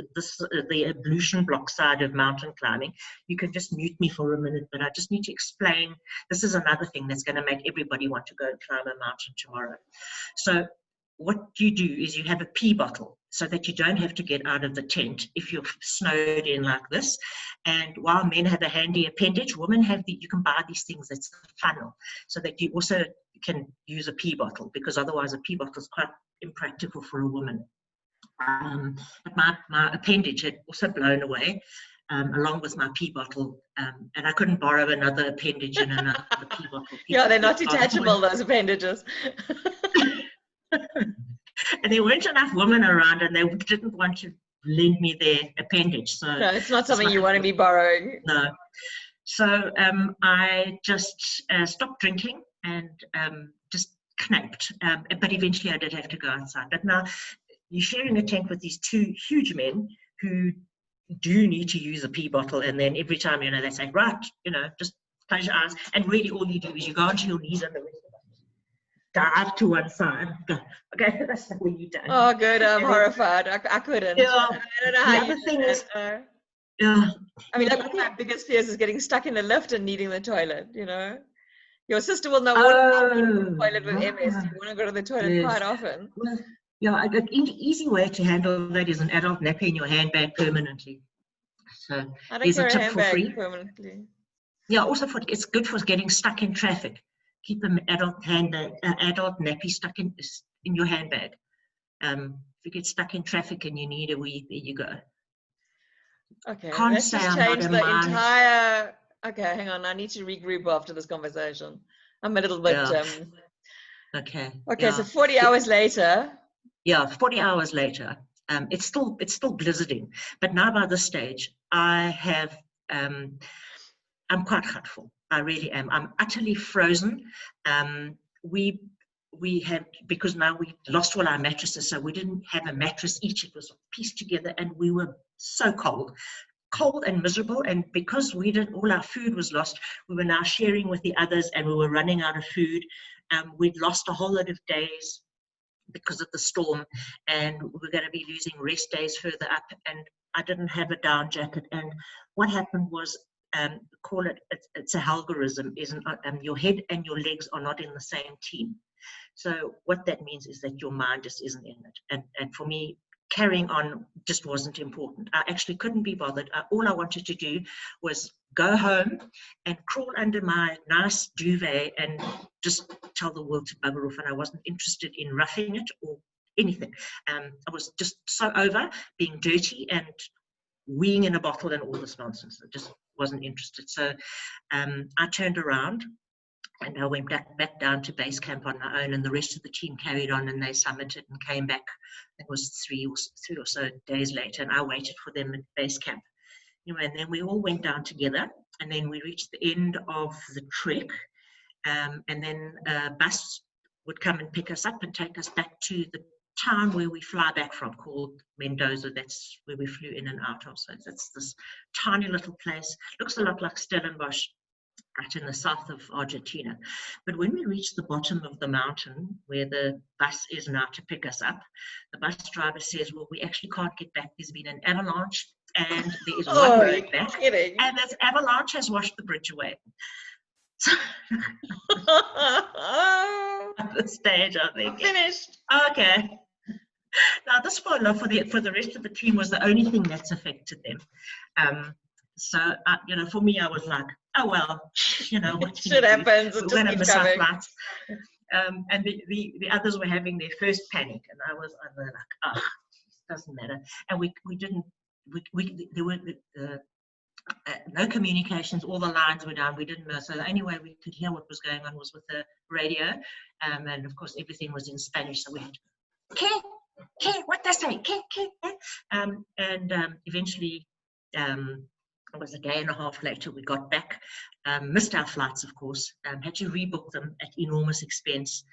the ablution block side of mountain climbing, you can just mute me for a minute, but I just need to explain. This is another thing that's going to make everybody want to go and climb a mountain tomorrow. So what you do is you have a pee bottle so that you don't have to get out of the tent if you're snowed in like this. And while men have a handy appendage, women have you can buy these things that's a funnel so that you also can use a pee bottle, because otherwise a pee bottle is quite impractical for a woman. But my appendage had also blown away, along with my pee bottle, and I couldn't borrow another appendage and another pee bottle. Yeah, they're not detachable, those appendages. And there weren't enough women around, and they didn't want to lend me their appendage. So no, it's not something you want to be borrowing. No. So I just stopped drinking and just knapped. But eventually I did have to go outside. But now you're sharing a tent with these two huge men who do need to use a pee bottle, and then every time, they say, right, just close your eyes, and really all you do is you go onto your knees and the rest of it dive to one side. Go, okay, that's the way you do. Oh, good. I'm horrified. I couldn't. Yeah. I don't know how the other thing is, I mean, one of my biggest fears is getting stuck in the lift and needing the toilet, Your sister will know all about the toilet with MS. You want to go to the toilet quite often. Well, yeah, an easy way to handle that is an adult nappy in your handbag permanently. So there's a tip for free. Permanently. Yeah, also it's good for getting stuck in traffic. Keep an adult nappy stuck in your handbag. If you get stuck in traffic and you need a wee, there you go. Okay, let's just change the entire. Okay, hang on. I need to regroup after this conversation. I'm a little bit. Okay. Okay, yeah. So 40 hours later. Yeah, 40 hours later. It's still blizzarding, but now by this stage, I have. I'm quite hurtful. I really am. I'm utterly frozen. We had, because now we lost all our mattresses, so we didn't have a mattress each. It was pieced together, and we were so cold and miserable. And because all our food was lost, we were now sharing with the others, and we were running out of food. We'd lost a whole lot of days because of the storm, and we were going to be losing rest days further up. And I didn't have a down jacket. And what happened was, it's a algorithm, isn't your head and your legs are not in the same team. So what that means is that your mind just isn't in it. And for me, carrying on just wasn't important. I actually couldn't be bothered. All I wanted to do was go home and crawl under my nice duvet and just tell the world to bugger off. And I wasn't interested in roughing it or anything. I was just so over being dirty and weeing in a bottle and all this nonsense. I just wasn't interested. So I turned around and I went back down to base camp on my own, and the rest of the team carried on, and they summited and came back. It was three or so days later, and I waited for them at base camp. And then we all went down together, and then we reached the end of the trek, and then a bus would come and pick us up and take us back to the town where we fly back from, called Mendoza. That's where we flew in and out of. So it's this tiny little place. Looks a lot like Stellenbosch, right in the south of Argentina. But when we reached the bottom of the mountain where the bus is now to pick us up, the bus driver says, well, we actually can't get back. There's been an avalanche, and there is one road back. Kidding. And this avalanche has washed the bridge away. So at this stage, I think. Finished. Okay. Now, this for the rest of the team was the only thing that's affected them. So, for me, I was like, oh, well, what shit happens. We're going to miss our flights. And the others were having their first panic. And I was like, oh, it doesn't matter. And there were no communications. All the lines were down. We didn't know. So the only way we could hear what was going on was with the radio. And, of course, everything was in Spanish. So we had to, ¿Qué? What they say? ¿Qué? Eventually, it was a day and a half later, we got back, missed our flights, of course, had to rebook them at enormous expense.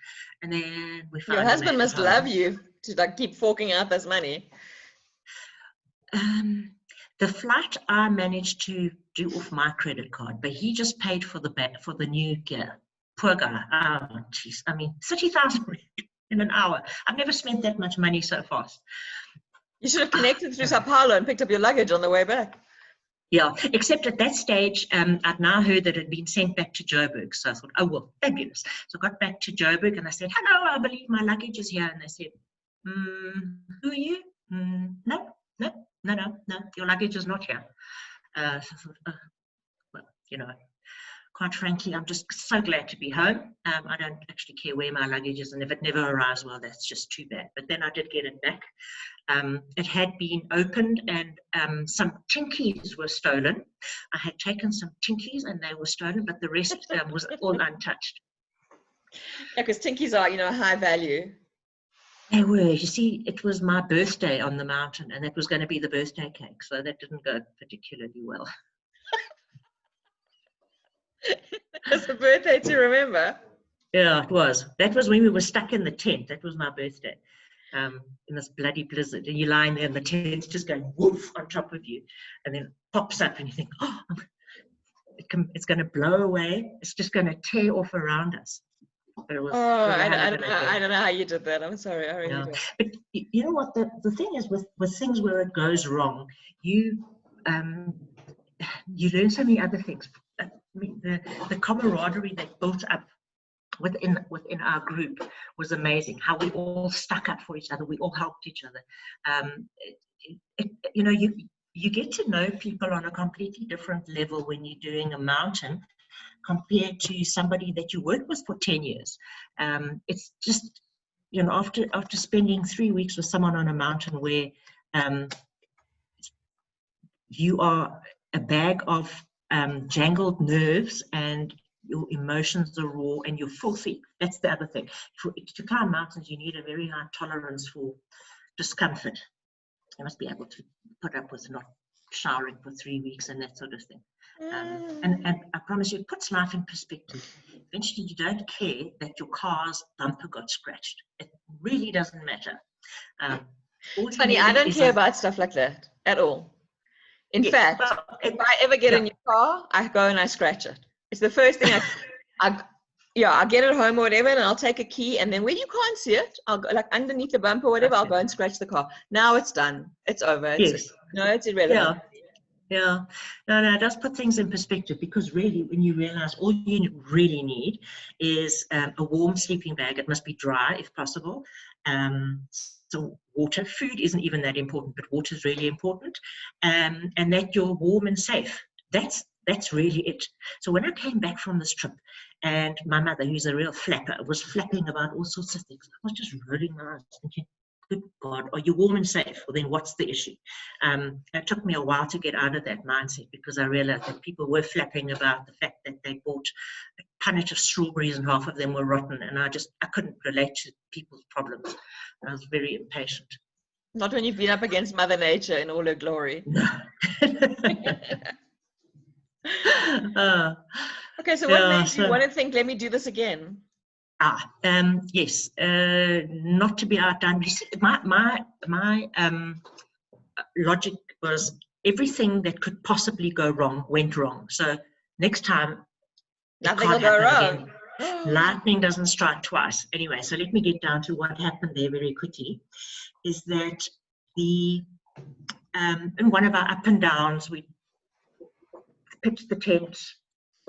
And then we found your husband must love you to keep forking out this money. The flight I managed to do off my credit card, but he just paid for the new gear. Poor guy. Oh, geez. I mean, 30,000 in an hour. I've never spent that much money so fast. You should have connected through Sao Paulo and picked up your luggage on the way back. Yeah, except at that stage, I'd now heard that it had been sent back to Joburg. So I thought, oh, well, fabulous. So I got back to Joburg and I said, hello, I believe my luggage is here. And they said, who are you? No, your luggage is not here. So I thought, oh, well, you know, quite frankly, I'm just so glad to be home. I don't actually care where my luggage is. And if it never arrives, well, that's just too bad. But then I did get it back. It had been opened and some tinkies were stolen. I had taken some tinkies and they were stolen, but the rest was all untouched. Yeah, because tinkies are, you know, high value. They were. You see, it was my birthday on the mountain and that was going to be the birthday cake. So that didn't go particularly well. It's a birthday to remember. Yeah, it was. That was when we were stuck in the tent. That was my birthday. In this bloody blizzard, and you're lying there and the tent's just going woof on top of you, and then it pops up and you think, oh, it's going to blow away. It's just going to tear off around us. But it was, I don't know how you did that. I'm sorry. I really don't. But you know what? The thing is with things where it goes wrong, you learn so many other things. I mean, the camaraderie that built up within our group was amazing. How we all stuck up for each other. We all helped each other. You know, you get to know people on a completely different level when you're doing a mountain compared to somebody that you work with for 10 years. It's just, you know, after spending 3 weeks with someone on a mountain where you are a bag of jangled nerves and your emotions are raw and you're filthy. That's the other thing. To climb mountains, you need a very high tolerance for discomfort. You must be able to put up with not showering for 3 weeks and that sort of thing. And I promise you, it puts life in perspective. Eventually, you don't care that your car's bumper got scratched. It really doesn't matter. It's funny, I don't care about stuff like that at all. In fact, if I ever get a new car, I go and I scratch it. It's the first thing I'll get it home or whatever, and I'll take a key, and then when you can't see it, I'll go like underneath the bumper or whatever, I'll go and scratch the car. Now it's done. It's over. It's irrelevant. Yeah. No, it does put things in perspective, because really, when you realize all you really need is a warm sleeping bag. It must be dry if possible. So water, food isn't even that important, but water is really important. And that you're warm and safe. That's really it. So when I came back from this trip, and my mother, who's a real flapper, was flapping about all sorts of things, I was just rolling my eyes thinking, good God, are you warm and safe? Well, then what's the issue? It took me a while to get out of that mindset, because I realized that people were flapping about the fact that they bought a punnet of strawberries and half of them were rotten, and I couldn't relate to people's problems. I was very impatient. Not when you've been up against Mother Nature in all her glory. No. Okay, so what made you want to think, let me do this again? Yes, not to be outdone. You see, my logic was everything that could possibly go wrong went wrong. So next time, nothing will go wrong. Lightning doesn't strike twice. Anyway, so let me get down to what happened there very quickly. Is that in one of our up and downs, we pitched the tent,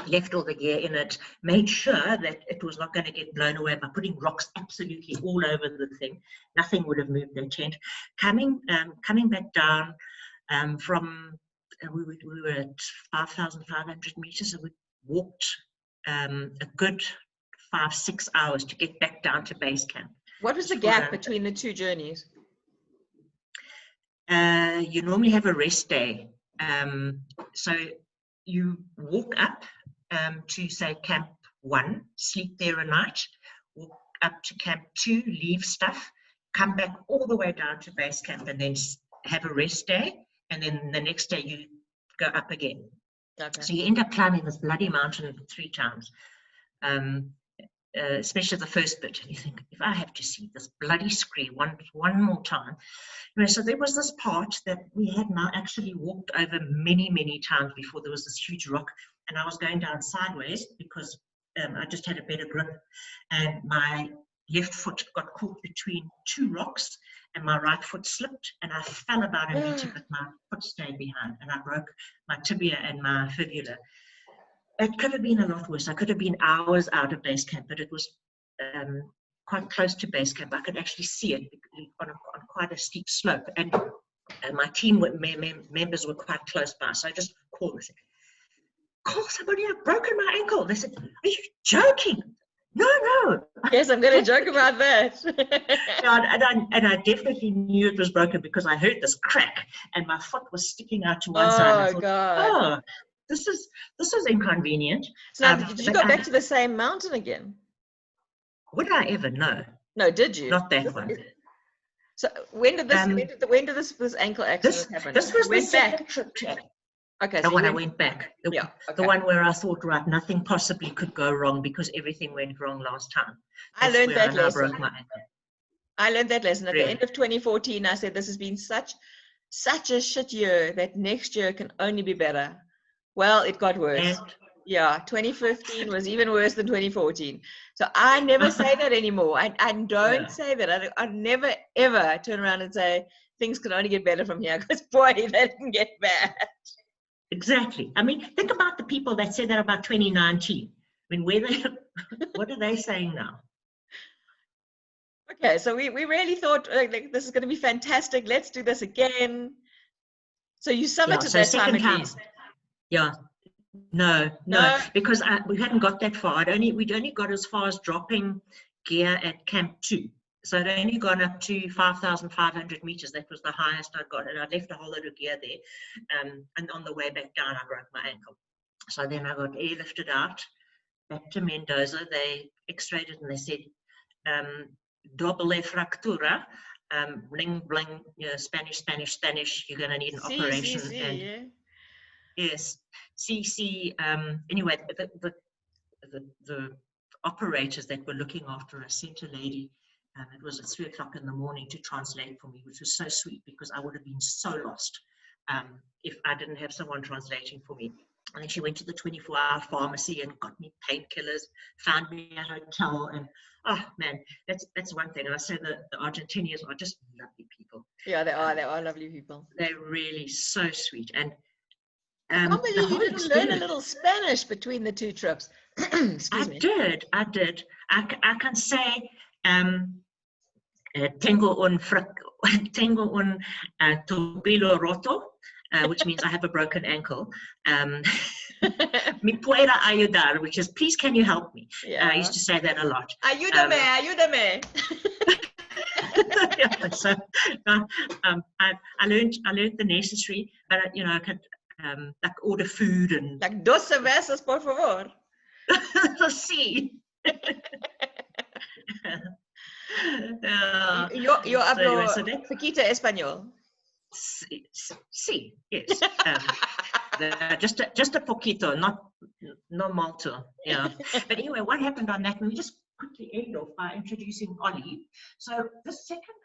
left all the gear in it, made sure that it was not going to get blown away by putting rocks absolutely all over the thing. Nothing would have moved the tent. Coming back down from, we were at 5,500 meters, and we walked a good 5-6 hours to get back down to base camp. What was the gap between the two journeys? You normally have a rest day. So you walk up to, say, camp 1, sleep there a night, walk up to camp 2, leave stuff, come back all the way down to base camp, and then have a rest day, and then the next day you go up again. Okay. So you end up climbing this bloody mountain 3 times, especially the first bit. And you think, if I have to see this bloody scree one more time. So there was this part that we had now actually walked over many, many times before there was this huge rock, and I was going down sideways because I just had a better grip, and my left foot got caught between two rocks, and my right foot slipped, and I fell about a meter, but my foot stayed behind, and I broke my tibia and my fibula. It could have been a lot worse. I could have been hours out of base camp, but it was quite close to base camp. I could actually see it on quite a steep slope, and my team members were quite close by. So I just called and said, "Call somebody, I've broken my ankle." They said, "Are you joking?" No. Yes, I'm going to joke about that. and I definitely knew it was broken because I heard this crack, and my foot was sticking out to one side. I thought, God. This is inconvenient. So now, did you go back to the same mountain again? Would I ever? No. No, did you? Not that one. So when did this ankle accident happen? This was the second trip. Okay, so when I went back. The one where I thought, right, nothing possibly could go wrong because everything went wrong last time. I learned that lesson. Broke my ankle. I learned that lesson at Really? the end of 2014. I said, this has been such a shit year that next year can only be better. Well, it got worse. And 2015 was even worse than 2014. So I never say that anymore. I don't say that. I'd never, ever turn around and say, things can only get better from here, because boy, they didn't get bad. Exactly. I mean, think about the people that said that about 2019. I mean, what are they saying now? Okay, so we really thought, like, this is going to be fantastic. Let's do this again. So you summited that time again. Yeah. No, because we hadn't got that far. We'd only got as far as dropping gear at Camp 2. So I'd only gone up to 5,500 meters. That was the highest I'd got. And I'd left a whole lot of gear there. And on the way back down, I broke my ankle. So then I got airlifted out back to Mendoza. They x-rayed it and they said, doble fractura, bling, bling, Spanish, you're going to need an operation. And yes, CC, anyway, the operators that were looking after us sent a lady. It was at 3 o'clock in the morning to translate for me, which was so sweet because I would have been so lost if I didn't have someone translating for me. And then she went to the 24-hour pharmacy and got me painkillers, found me a hotel, and oh man, that's one thing. And I say the Argentinians are just lovely people. Yeah, they are lovely people. They're really so sweet. And I can't believe you didn't learn a little Spanish between the two trips. Excuse me. I did. I can say tengo un tobillo roto, which means I have a broken ankle. Me pueda ayudar, which is please can you help me? I used to say that a lot. Ayúdame. So I learned the necessary, but I could like order food and like 12 cervezas por favor. Sí. Yo hablo poquito español. Sí, yes. Just a poquito, no mucho. Yeah. But anyway, what happened on that? We just quickly end off by introducing Ollie. So the second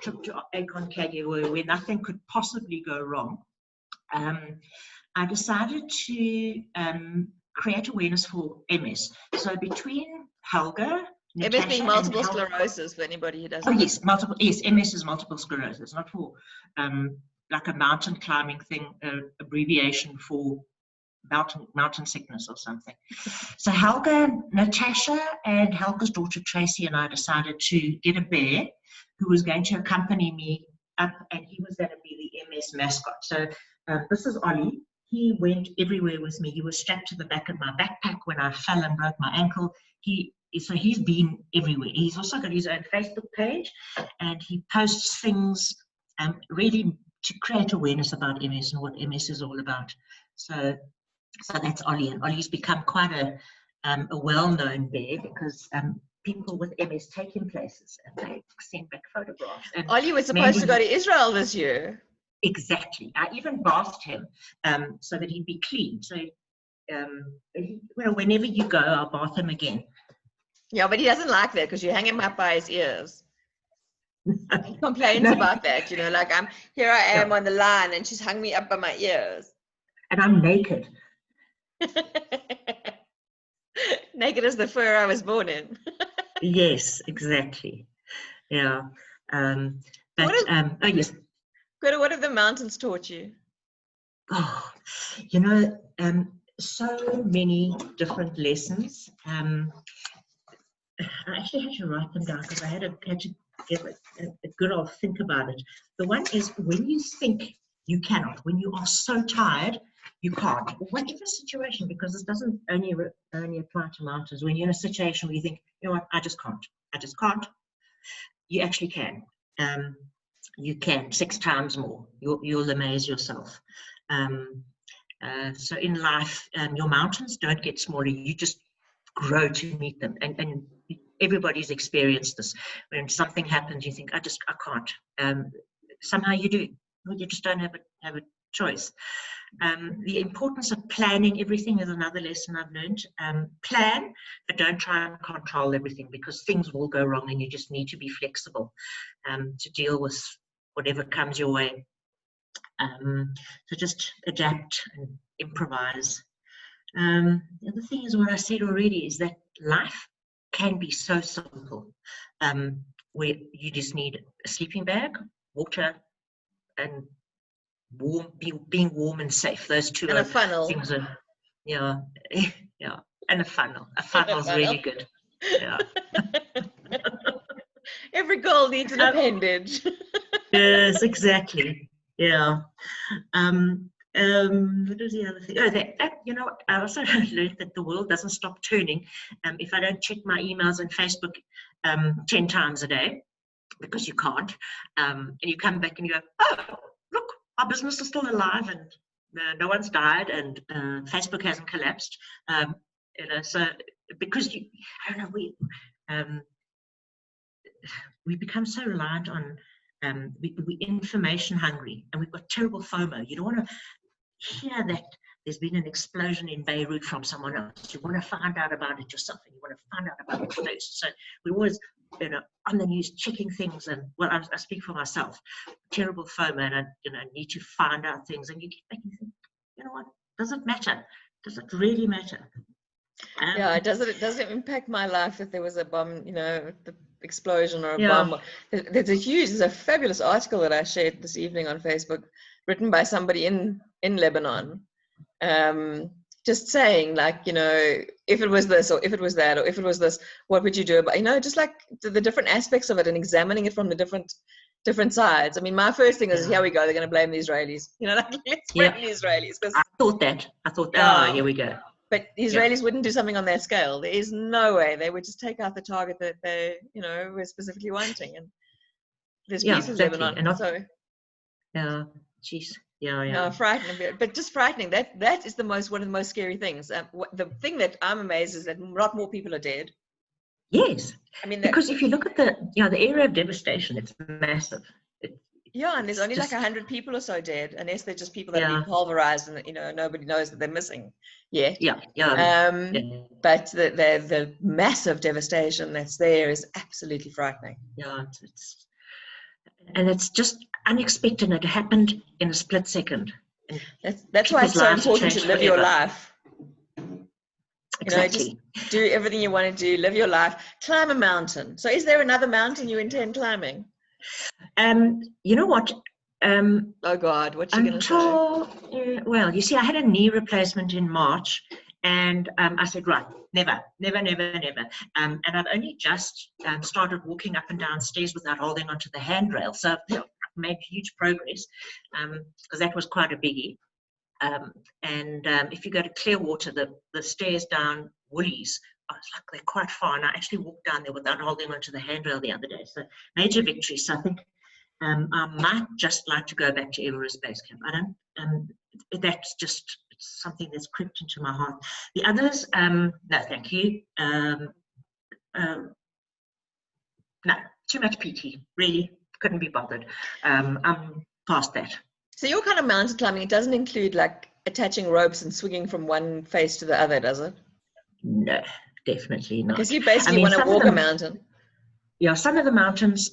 trip to Aconcagua, where nothing could possibly go wrong, I decided to create awareness for MS. So between Helga, MS being multiple sclerosis, for anybody who doesn't know. Yes, MS is multiple sclerosis, not for like a mountain climbing thing, abbreviation for mountain sickness or something. So Helga, Natasha, and Helga's daughter Tracy and I decided to get a bear who was going to accompany me up, and he was going to be the MS mascot. So this is Ollie. He went everywhere with me. He was strapped to the back of my backpack when I fell and broke my ankle. So he's been everywhere. He's also got his own Facebook page, and he posts things really to create awareness about MS and what MS is all about. So that's Ollie, and Ollie's become quite a well-known bear because people with MS take him places and they send back photographs. And Ollie was supposed to go to Israel this year. Exactly. I even bathed him so that he'd be clean. So whenever you go, I'll bath him again. Yeah, but he doesn't like that because you hang him up by his ears. He complains about that, like here I am on the line and she's hung me up by my ears. And I'm naked. Naked as the fur I was born in. Yes, exactly. Yeah. But oh yes. What have the mountains taught you? Oh, so many different lessons. I actually had to write them down because I had to give a good old think about it. The one is when you think you cannot, when you are so tired, you can't. Whatever situation, because this doesn't only apply to mountains. When you're in a situation where you think, you know what, I just can't, you actually can. You can 6 times more. You'll amaze yourself. So in life, your mountains don't get smaller. You just grow to meet them. And everybody's experienced this. When something happens, you think, I can't. Somehow you do. You just don't have a choice. The importance of planning everything is another lesson I've learned. Plan, but don't try and control everything, because things will go wrong and you just need to be flexible to deal with whatever comes your way. So just adapt and improvise. The other thing is what I said already, is that life can be so simple, where you just need a sleeping bag, water, and being warm and safe. Those two And a funnel. things are, yeah, yeah, and a funnel. A funnel's really good. Yeah. Every girl needs an appendage. Yes, exactly. Yeah. What is the other thing? Oh, I also learned that the world doesn't stop turning if I don't check my emails and Facebook 10 times a day, because you can't. And you come back and you go, oh, look, our business is still alive, and no one's died, and Facebook hasn't collapsed. So because I don't know, we become so reliant on. We're information hungry, and we've got terrible FOMO. You don't want to hear that there's been an explosion in Beirut from someone else. You want to find out about it yourself, and you want to find out about it first. So we're always, on the news, checking things. And well, I speak for myself. Terrible FOMO, and I, need to find out things. And you get back and you think, you know what? Does it matter? Does it really matter? Yeah, does it impact my life if there was a bomb, the explosion or a Yeah. bomb? There's a fabulous article that I shared this evening on Facebook, written by somebody in Lebanon, just saying, like, if it was this, or if it was that, or if it was this, what would you do about, just like the different aspects of it, and examining it from the different sides. I mean, my first thing is, here we go, they're going to blame the Israelis. Like, let's blame the Israelis. I thought, oh, here we go. But the Israelis wouldn't do something on that scale. There is no way. They would just take out the target that they, were specifically wanting. And there's peace in Lebanon. And so, yeah, jeez. Yeah. No, frightening, but just frightening. That is one of the most scary things. The thing that I'm amazed is that not more people are dead. Yes. I mean, because if you look at the area of devastation, it's massive. And there's only like 100 people or so dead, unless they're just people that have been pulverized, and nobody knows that they're missing yet. But the massive devastation that's there is absolutely frightening. Yeah, it's just unexpected. It happened in a split second. That's why it's so important to live your life. Exactly. Just do everything you want to do, live your life, climb a mountain. So is there another mountain you intend climbing? You know what? Oh God, what you going to say? Well, you see, I had a knee replacement in March, and I said, right, never. And I've only just started walking up and down stairs without holding onto the handrail. So I've made huge progress, because that was quite a biggie. And if you go to Clearwater, the stairs down Woolies, it's like they're quite far. And I actually walked down there without holding onto the handrail the other day. So major victory. So I think I might just like to go back to Everest Base Camp. I don't. That's just something that's crept into my heart. The others, no, thank you. No, too much PT. Really couldn't be bothered. I'm past that. So your kind of mountain climbing, it doesn't include like attaching ropes and swinging from one face to the other, does it? No, definitely not. Because you basically want to walk a mountain. Yeah, some of the mountains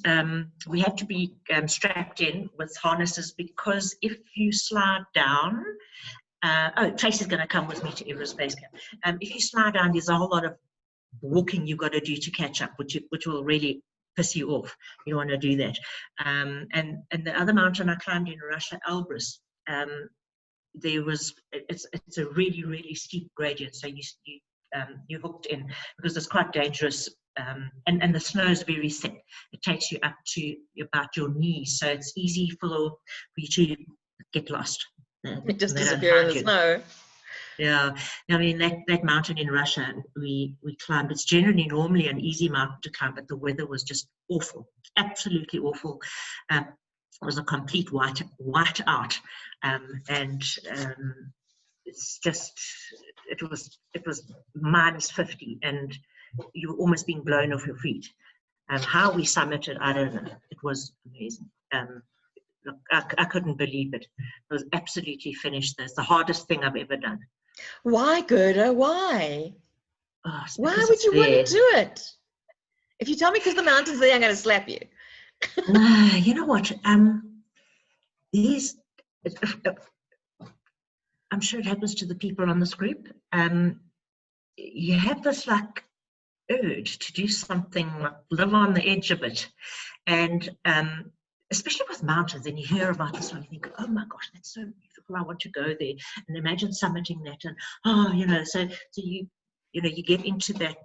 we have to be strapped in with harnesses, because if you slide down, Tracy's going to come with me to Everest Base Camp. If you slide down, there's a whole lot of walking you've got to do to catch up, which will really piss you off. You don't want to do that. And the other mountain I climbed in Russia, Elbrus, it's a really, really steep gradient, so you're hooked in because it's quite dangerous, and the snow is very thick. It takes you up to about your knees, so it's easy for you to get lost. Just disappear in the snow. Yeah, I mean that mountain in Russia we climbed. It's normally an easy mountain to climb, but the weather was just awful, absolutely awful. It was a complete white out, and it's just it was minus 50, and you were almost being blown off your feet. How we summited, I don't know. It was amazing. Look, I couldn't believe it. It was absolutely finished. It's the hardest thing I've ever done. Why, Gerda? Why? Oh, why would you want to do it? If you tell me because the mountain's there, I'm going to slap you. No, you know what? I'm sure it happens to the people on this group. You have this like urge to do something, like live on the edge of it, and especially with mountains, and you hear about this one, you think, oh my gosh, that's so beautiful, I want to go there, and imagine summiting that, and so you get into that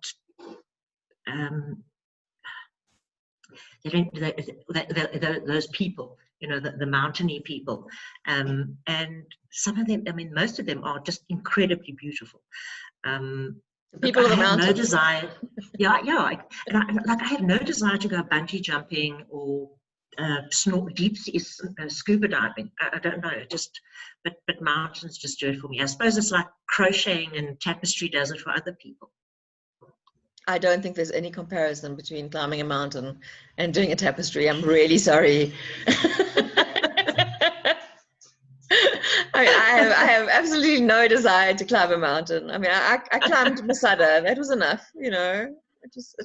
those people, the mountainy people, and some of them, I mean, most of them are just incredibly beautiful. People of the mountains. No desire, and I have no desire to go bungee jumping or deep sea scuba diving. I don't know, but mountains just do it for me. I suppose it's like crocheting and tapestry does it for other people. I don't think there's any comparison between climbing a mountain and doing a tapestry. I'm really sorry. I have absolutely no desire to climb a mountain. I mean, I climbed Masada. That was enough, It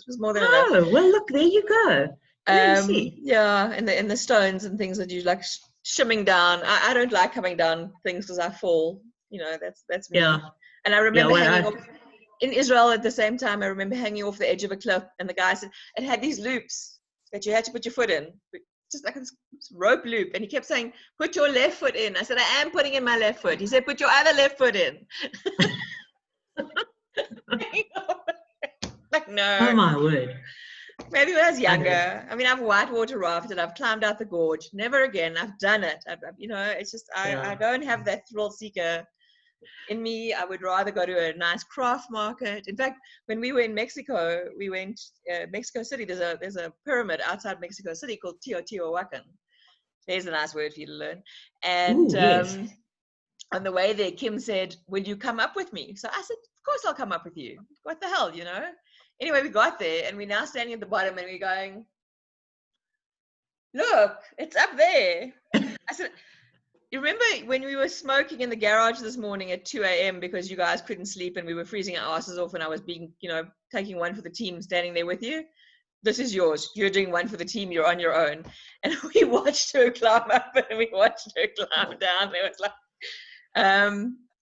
was more than enough. Oh, well, look, there you go. Yeah, and the stones and things that you like shimming down. I don't like coming down things because I fall. That's me. Yeah. And I remember hanging off in Israel at the same time. I remember hanging off the edge of a cliff, and the guy said it had these loops that you had to put your foot in, just like a rope loop. And he kept saying, "Put your left foot in." I said, "I am putting in my left foot." He said, "Put your other left foot in." Like, no. Oh my word. Maybe when I was younger. I mean, I've whitewater rafted. I've climbed out the gorge. Never again. I've done it. It's just I don't have that thrill seeker in me. I would rather go to a nice craft market. In fact, when we were in Mexico, we went Mexico City. There's a pyramid outside Mexico City called Teotihuacan. There's a nice word for you to learn. And yes. On the way there, Kim said, "Will you come up with me?" So I said, "Of course I'll come up with you. What the hell, Anyway, we got there, and we're now standing at the bottom, and we're going, "Look, it's up there." I said, "You remember when we were smoking in the garage this morning at 2 a.m. because you guys couldn't sleep and we were freezing our asses off, and I was taking one for the team, standing there with you? This is yours. You're doing one for the team. You're on your own." And we watched her climb up, and we watched her climb down. It was like,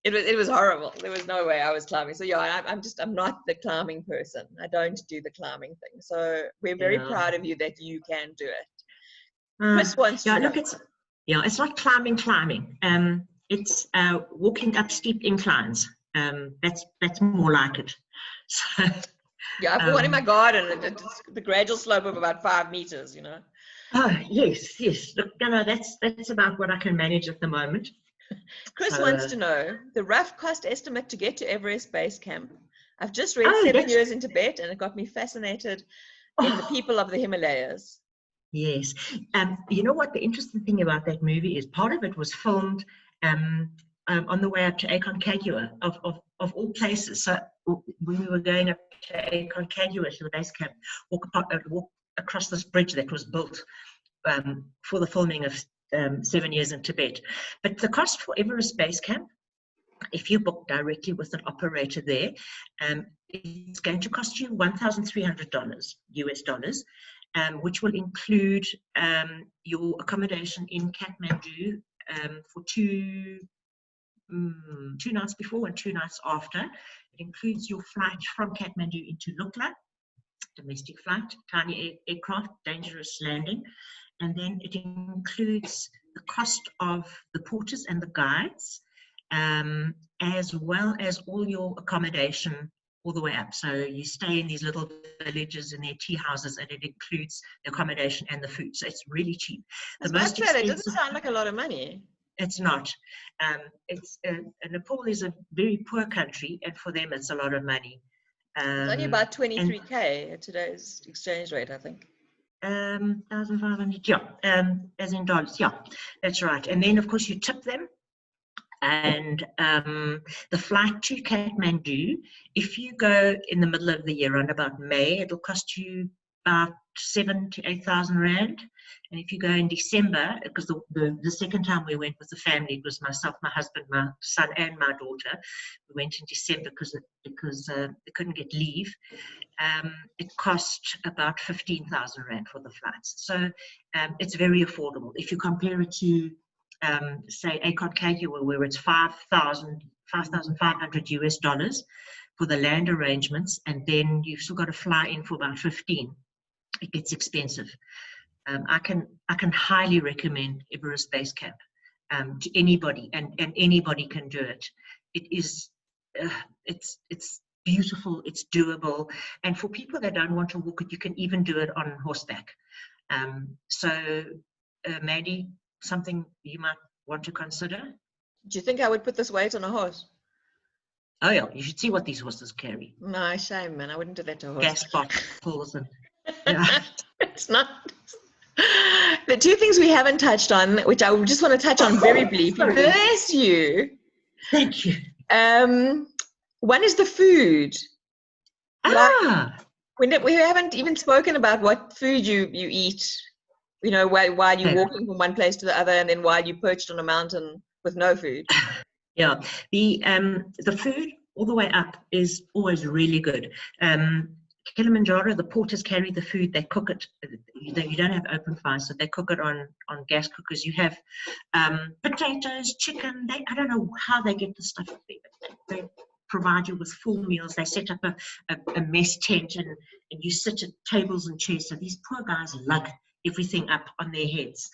it was horrible. There was no way I was climbing. So yeah, I'm not the climbing person. I don't do the climbing thing. So we're very proud of you that you can do it. Chris wants to know. It's not climbing. It's walking up steep inclines. That's more like it. So, yeah, I've got one in my garden. It's the gradual slope of about 5 meters. Oh yes. Look, that's about what I can manage at the moment. Chris wants to know the rough cost estimate to get to Everest Base Camp. I've just read 7 Years in Tibet, and it got me fascinated in the people of the Himalayas. Yes. You know what the interesting thing about that movie is? Part of it was filmed on the way up to Aconcagua, of all places. So when we were going up to Aconcagua to the base camp, walk across this bridge that was built for the filming of 7 Years in Tibet. But the cost for Everest Base Camp, if you book directly with an operator there, it's going to cost you $1,300 US dollars, which will include your accommodation in Kathmandu for 2 2 nights before and 2 nights after. It includes your flight from Kathmandu into Lukla, domestic flight, tiny aircraft, dangerous landing. And then it includes the cost of the porters and the guides, as well as all your accommodation all the way up. So you stay in these little villages in their tea houses, and it includes the accommodation and the food. So it's really cheap. The most expensive, it doesn't sound like a lot of money. It's not. Nepal is a very poor country, and for them it's a lot of money. It's only about 23K at today's exchange rate, I think. 1,500, yeah, as in dollars, yeah, that's right. And then of course you tip them. And the flight to Kathmandu, if you go in the middle of the year, around about May, it'll cost you about 7,000 to 8,000 rand. And if you go in December, because the second time we went with the family, it was myself, my husband, my son, and my daughter. We went in December because they couldn't get leave. It cost about 15,000 rand for the flights. So it's very affordable. If you compare it to say Akon where it's $5,500 US for the land arrangements, and then you've still got to fly in for about 15. It gets expensive. I can highly recommend Everest Base Camp to anybody, and anybody can do it. It is it's beautiful, it's doable, and for people that don't want to walk it, you can even do it on horseback. So Mandi, something you might want to consider? Do you think I would put this weight on a horse? Oh yeah, you should see what these horses carry. No, shame, man. I wouldn't do that to a horse. Gas bottles and yeah. It's not. The two things we haven't touched on, which I just want to touch on very briefly. Bless you. Thank you. One is the food. Ah. We haven't even spoken about what food you eat. You know, while you're walking from one place to the other, and then while you're perched on a mountain with no food. Yeah, the food all the way up is always really good. Kilimanjaro, the porters carry the food, they cook it. You don't have open fire, so they cook it on gas cookers. You have potatoes, chicken. I don't know how they get the stuff. They provide you with full meals. They set up a mess tent, and you sit at tables and chairs. So these poor guys lug everything up on their heads.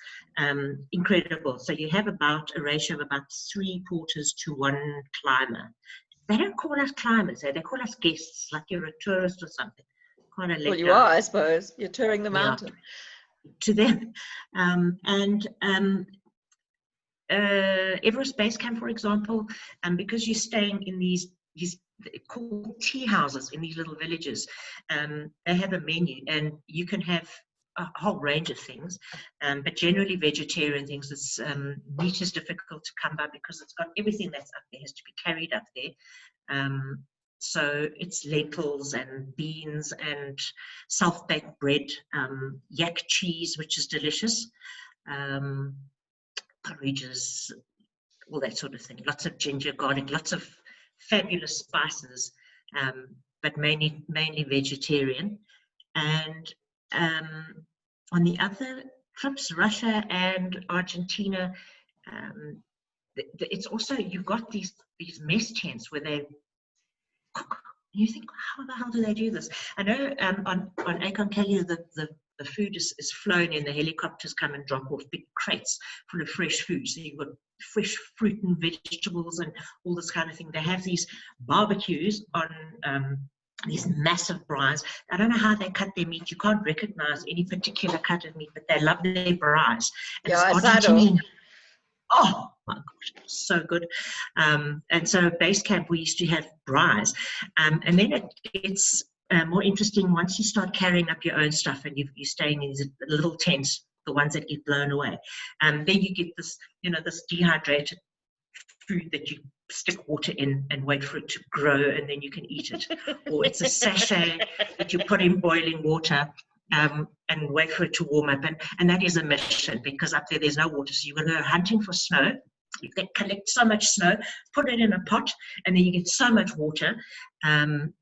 Incredible. So you have about a ratio of about 3 porters to 1 climber. They don't call us climbers, they call us guests, like you're a tourist or something. Well, you are, I suppose. You're touring the mountain. Yeah, to them. Everest Base Camp, for example, because you're staying in these called tea houses in these little villages, they have a menu, and you can have a whole range of things, but generally vegetarian things. It's meat is difficult to come by because it's got everything that's up there has to be carried up there. So it's lentils and beans and self-baked bread, yak cheese, which is delicious, porridges, all that sort of thing. Lots of ginger, garlic, lots of fabulous spices, but mainly vegetarian. And on the other trips, Russia and Argentina, it's also, you've got these mess tents where they cook. You think, how the hell do they do this? I know on Akon the food is flown in, the helicopters come and drop off big crates full of fresh food. So you've got fresh fruit and vegetables and all this kind of thing. They have these barbecues on these massive braais. I don't know how they cut their meat. You can't recognize any particular cut of meat, but they love their braais. And yeah, it's Argentinian. Oh my gosh, so good. And so base camp, we used to have braais. And then it's more interesting once you start carrying up your own stuff and you're staying in these little tents, the ones that get blown away. Then you get this, this dehydrated food that you stick water in and wait for it to grow, and then you can eat it. Or it's a sachet that you put in boiling water and wait for it to warm up. And that is a mission, because up there's no water. So you're going to go hunting for snow. You can collect so much snow, put it in a pot, and then you get so much water. And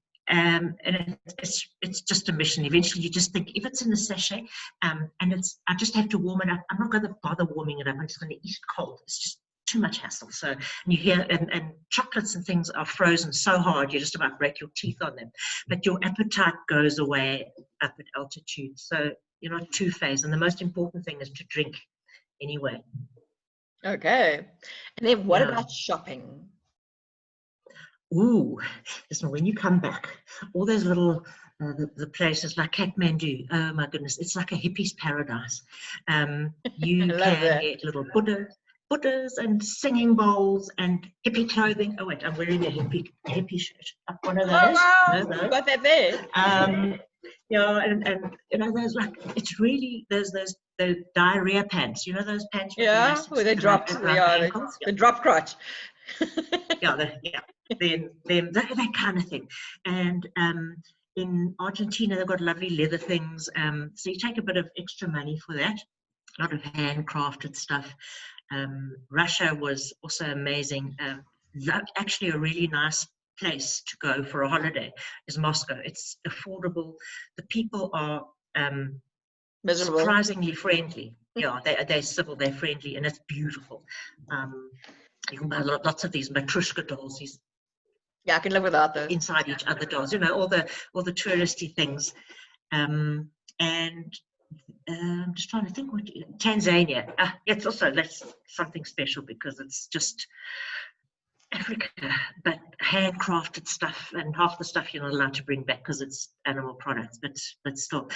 it's just a mission. Eventually you just think, if it's in the sachet, and I just have to warm it up, I'm not going to bother warming it up. I'm just going to eat it cold. It's just too much hassle. So and you hear, and chocolates and things are frozen so hard you just about break your teeth on them. But your appetite goes away up at altitude. So you're not two-phased. And the most important thing is to drink anyway. Okay. And then what Yeah. about shopping? Ooh, listen, when you come back, all those little the places like Kathmandu, oh my goodness, it's like a hippie's paradise. You I love can that. get little Buddhas and singing bowls and hippie clothing. Oh wait, I'm wearing a hippie shirt. One of those. Oh wow, You know, you got that there. Yeah, and you know, there's like, it's really, there's the diarrhea pants. You know those pants? With Yeah, the where they dropped, around the ankles? the drop crotch. That kind of thing. And in Argentina, they've got lovely leather things. So you take a bit of extra money for that. A lot of handcrafted stuff. Russia was also amazing. Actually, a really nice place to go for a holiday is Moscow. It's affordable. The people are Miserable. surprisingly friendly. Yeah, they're civil, they're friendly, and it's beautiful. You can buy lots of these matryoshka dolls, these Yeah, I can live without those. inside each other dolls, you know, all the touristy things. And I'm just trying to think, Tanzania, it's also, that's something special because it's just Africa, but handcrafted stuff, and half the stuff you're not allowed to bring back because it's animal products, but still.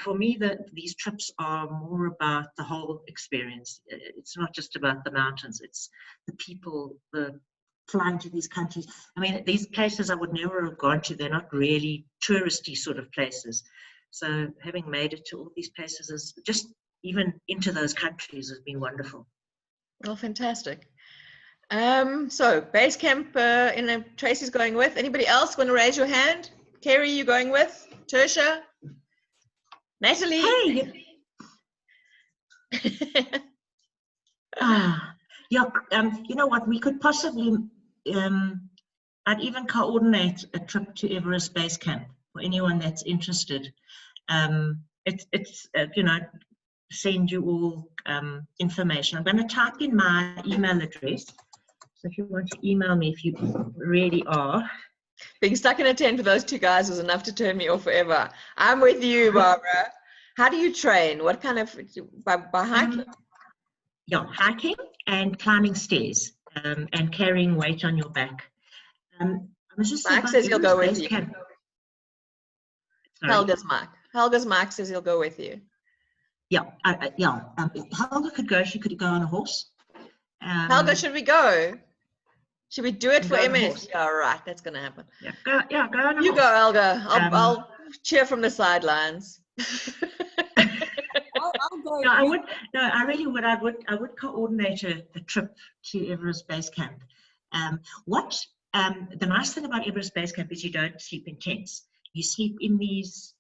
For me, these trips are more about the whole experience. It's not just about the mountains, it's the people, the flying to these countries. I mean, these places I would never have gone to. They're not really touristy sort of places. So having made it to all these places, is just even into those countries, has been wonderful. Oh, fantastic. So base camp, Tracy's going with. Anybody else want to raise your hand? Kerry, you going with? Tertia? Natalie? Hey. Yeah, you know what, we could possibly, I'd even coordinate a trip to Everest Base Camp for anyone that's interested. It's you know, send you all information. I'm going to type in my email address. So if you want to email me, if you really are. Being stuck in a tent with those two guys was enough to turn me off forever. I'm with you, Barbara. How do you train? What kind of, by hiking? Yeah, hiking and climbing stairs, and carrying weight on your back. I was just Mark says he'll go with you. Helga's Mark says he'll go with you. Yeah, Helga could go. She could go on a horse. Helga, should we go? Should we do it for MS? Yeah, all right, that's going to happen. Yeah, go on a horse. You go, Helga. I'll cheer from the sidelines. I'll go. No, I would. No, I really would. I would coordinate a trip to Everest Base Camp. The nice thing about Everest Base Camp is you don't sleep in tents. You sleep in these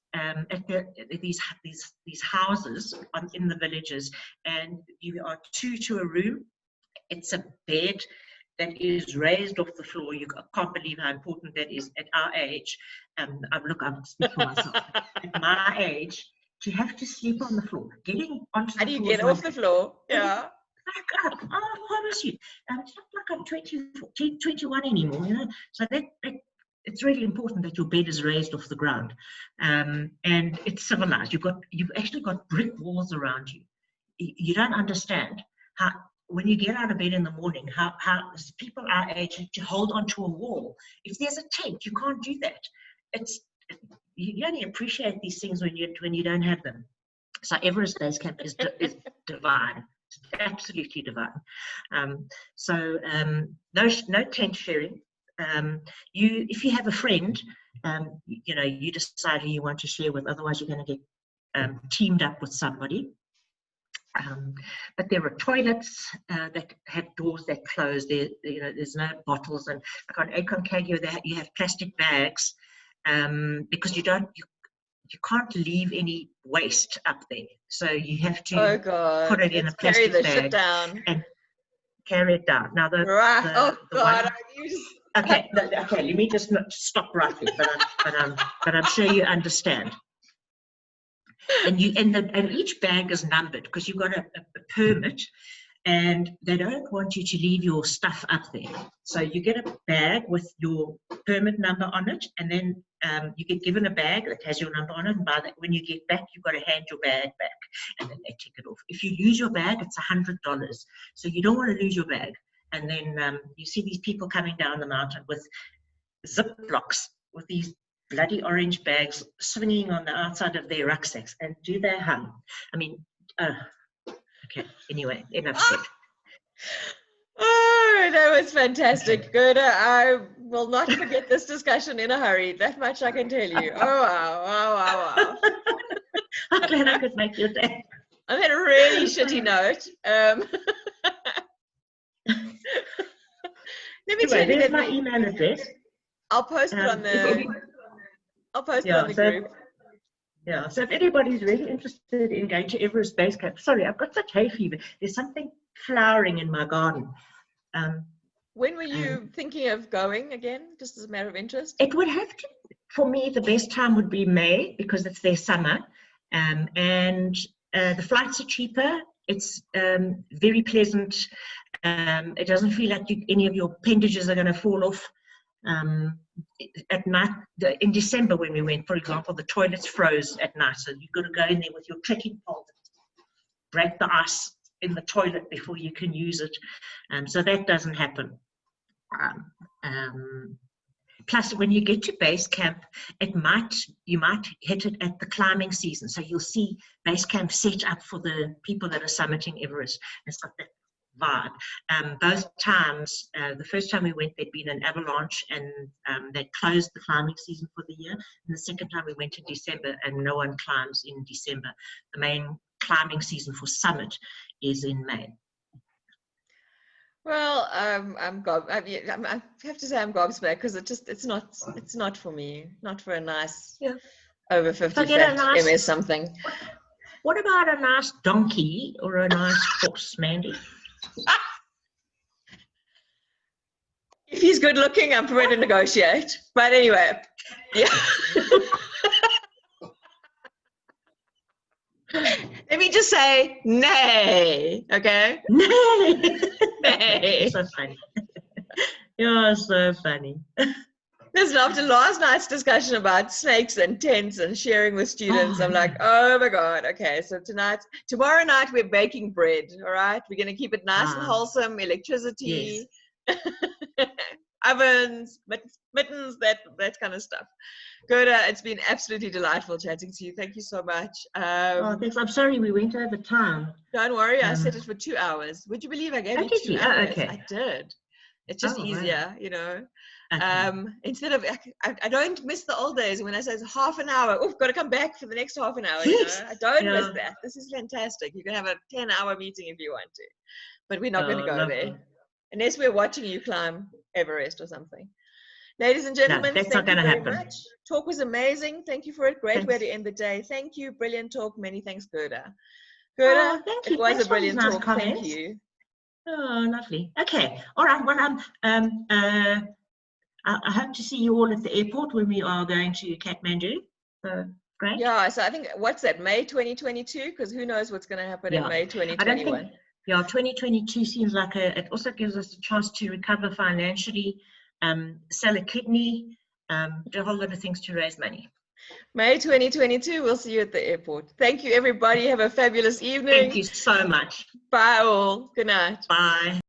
these houses in the villages, and you are two to a room. It's a bed that is raised off the floor. You can't believe how important that is at our age. I'm speaking for myself. At my age, to have to sleep on the floor, getting onto the floor. How do you get off the floor? Yeah. I promise you. It's not like I'm 21 anymore, you know. So that it's really important that your bed is raised off the ground, and it's civilized. You've actually got brick walls around you. You don't understand how, when you get out of bed in the morning, how people our age have to hold onto a wall. If there's a tent, you can't do that. You only appreciate these things when you don't have them. So Everest Base Camp is divine. It's absolutely divine. No tent sharing. If you have a friend, you know, you decide who you want to share with. Otherwise, you're going to get teamed up with somebody. But there are toilets that have doors that close. There's no bottles, and like on Aconcagua, you have plastic bags because you can't leave any waste up there. So you have to put it in a plastic bag shit down and carry it down. Now Okay, let me just stop right there. But I'm sure you understand. And each bag is numbered because you've got a permit and they don't want you to leave your stuff up there. So you get a bag with your permit number on it, and then you get given a bag that has your number on it, and when you get back, you've got to hand your bag back, and then they take it off. If you lose your bag, it's $100. So you don't want to lose your bag. And then you see these people coming down the mountain with Ziplocs, with these bloody orange bags swinging on the outside of their rucksacks. And do they hum? I mean, okay, anyway, enough said. Oh, that was fantastic. Gerda, I will not forget this discussion in a hurry. That much I can tell you. Oh, wow, wow, wow, wow. I'm glad I could make your day. I had a really shitty note. Let me tell you there's that my email address. I'll post it on the. I'll post it on the group. Yeah. So if anybody's really interested in going to Everest Base Camp, sorry, I've got such hay fever. There's something flowering in my garden. When were you thinking of going again? Just as a matter of interest. It would have to. For me, the best time would be May because it's their summer, and the flights are cheaper. It's very pleasant. It doesn't feel like any of your appendages are going to fall off. At night, in December when we went, for example, the toilets froze at night, so you've got to go in there with your trekking pole, break the ice in the toilet before you can use it. So that doesn't happen. Plus, when you get to base camp, you might hit it at the climbing season. So you'll see base camp set up for the people that are summiting Everest. It's got that vibe. Both times, the first time we went, there'd been an avalanche and they closed the climbing season for the year. And the second time we went in December, and no one climbs in December. The main climbing season for summit is in May. Well, I have to say I'm gobsmacked because it's not for me. Not for a nice over 50 fat MS something. What about a nice donkey or a nice horse, Mandy? If he's good looking, I'm prepared to negotiate. But anyway, yeah. Let me just say nay, okay? Nay. Nay. So funny. You're so funny. Listen, after last night's discussion about snakes and tents and sharing with students, I'm like, oh my God, okay, so tomorrow night we're baking bread, all right? We're going to keep it nice and wholesome, electricity, ovens, mittens, that kind of stuff. Gerda, it's been absolutely delightful chatting to you. Thank you so much. Thanks. I'm sorry we went over time. Don't worry, I set it for 2 hours. Would you believe I gave you 2 hours? Okay. I did. It's just easier, you know. Okay. Instead of, I don't miss the old days when I say it's half an hour. Oh, got to come back for the next half an hour. You know? I don't miss that. This is fantastic. You can have a 10-hour meeting if you want to, but we're not going to go there unless we're watching you climb Everest or something. Ladies and gentlemen, that's thank not you very much. Talk was amazing. Thank you for it. Great way to end the day. Thank you. Brilliant talk. Many thanks, Gerda. Gerda, thank you. It was a brilliant nice talk. Comments. Thank you. Oh, lovely. Okay. All right. Well, I hope to see you all at the airport when we are going to Kathmandu. So, great. Yeah, so I think, what's that, May 2022? Because who knows what's going to happen in May 2021. 2022 seems like it also gives us a chance to recover financially, sell a kidney, do a whole lot of things to raise money. May 2022, we'll see you at the airport. Thank you, everybody. Have a fabulous evening. Thank you so much. Bye all. Good night. Bye.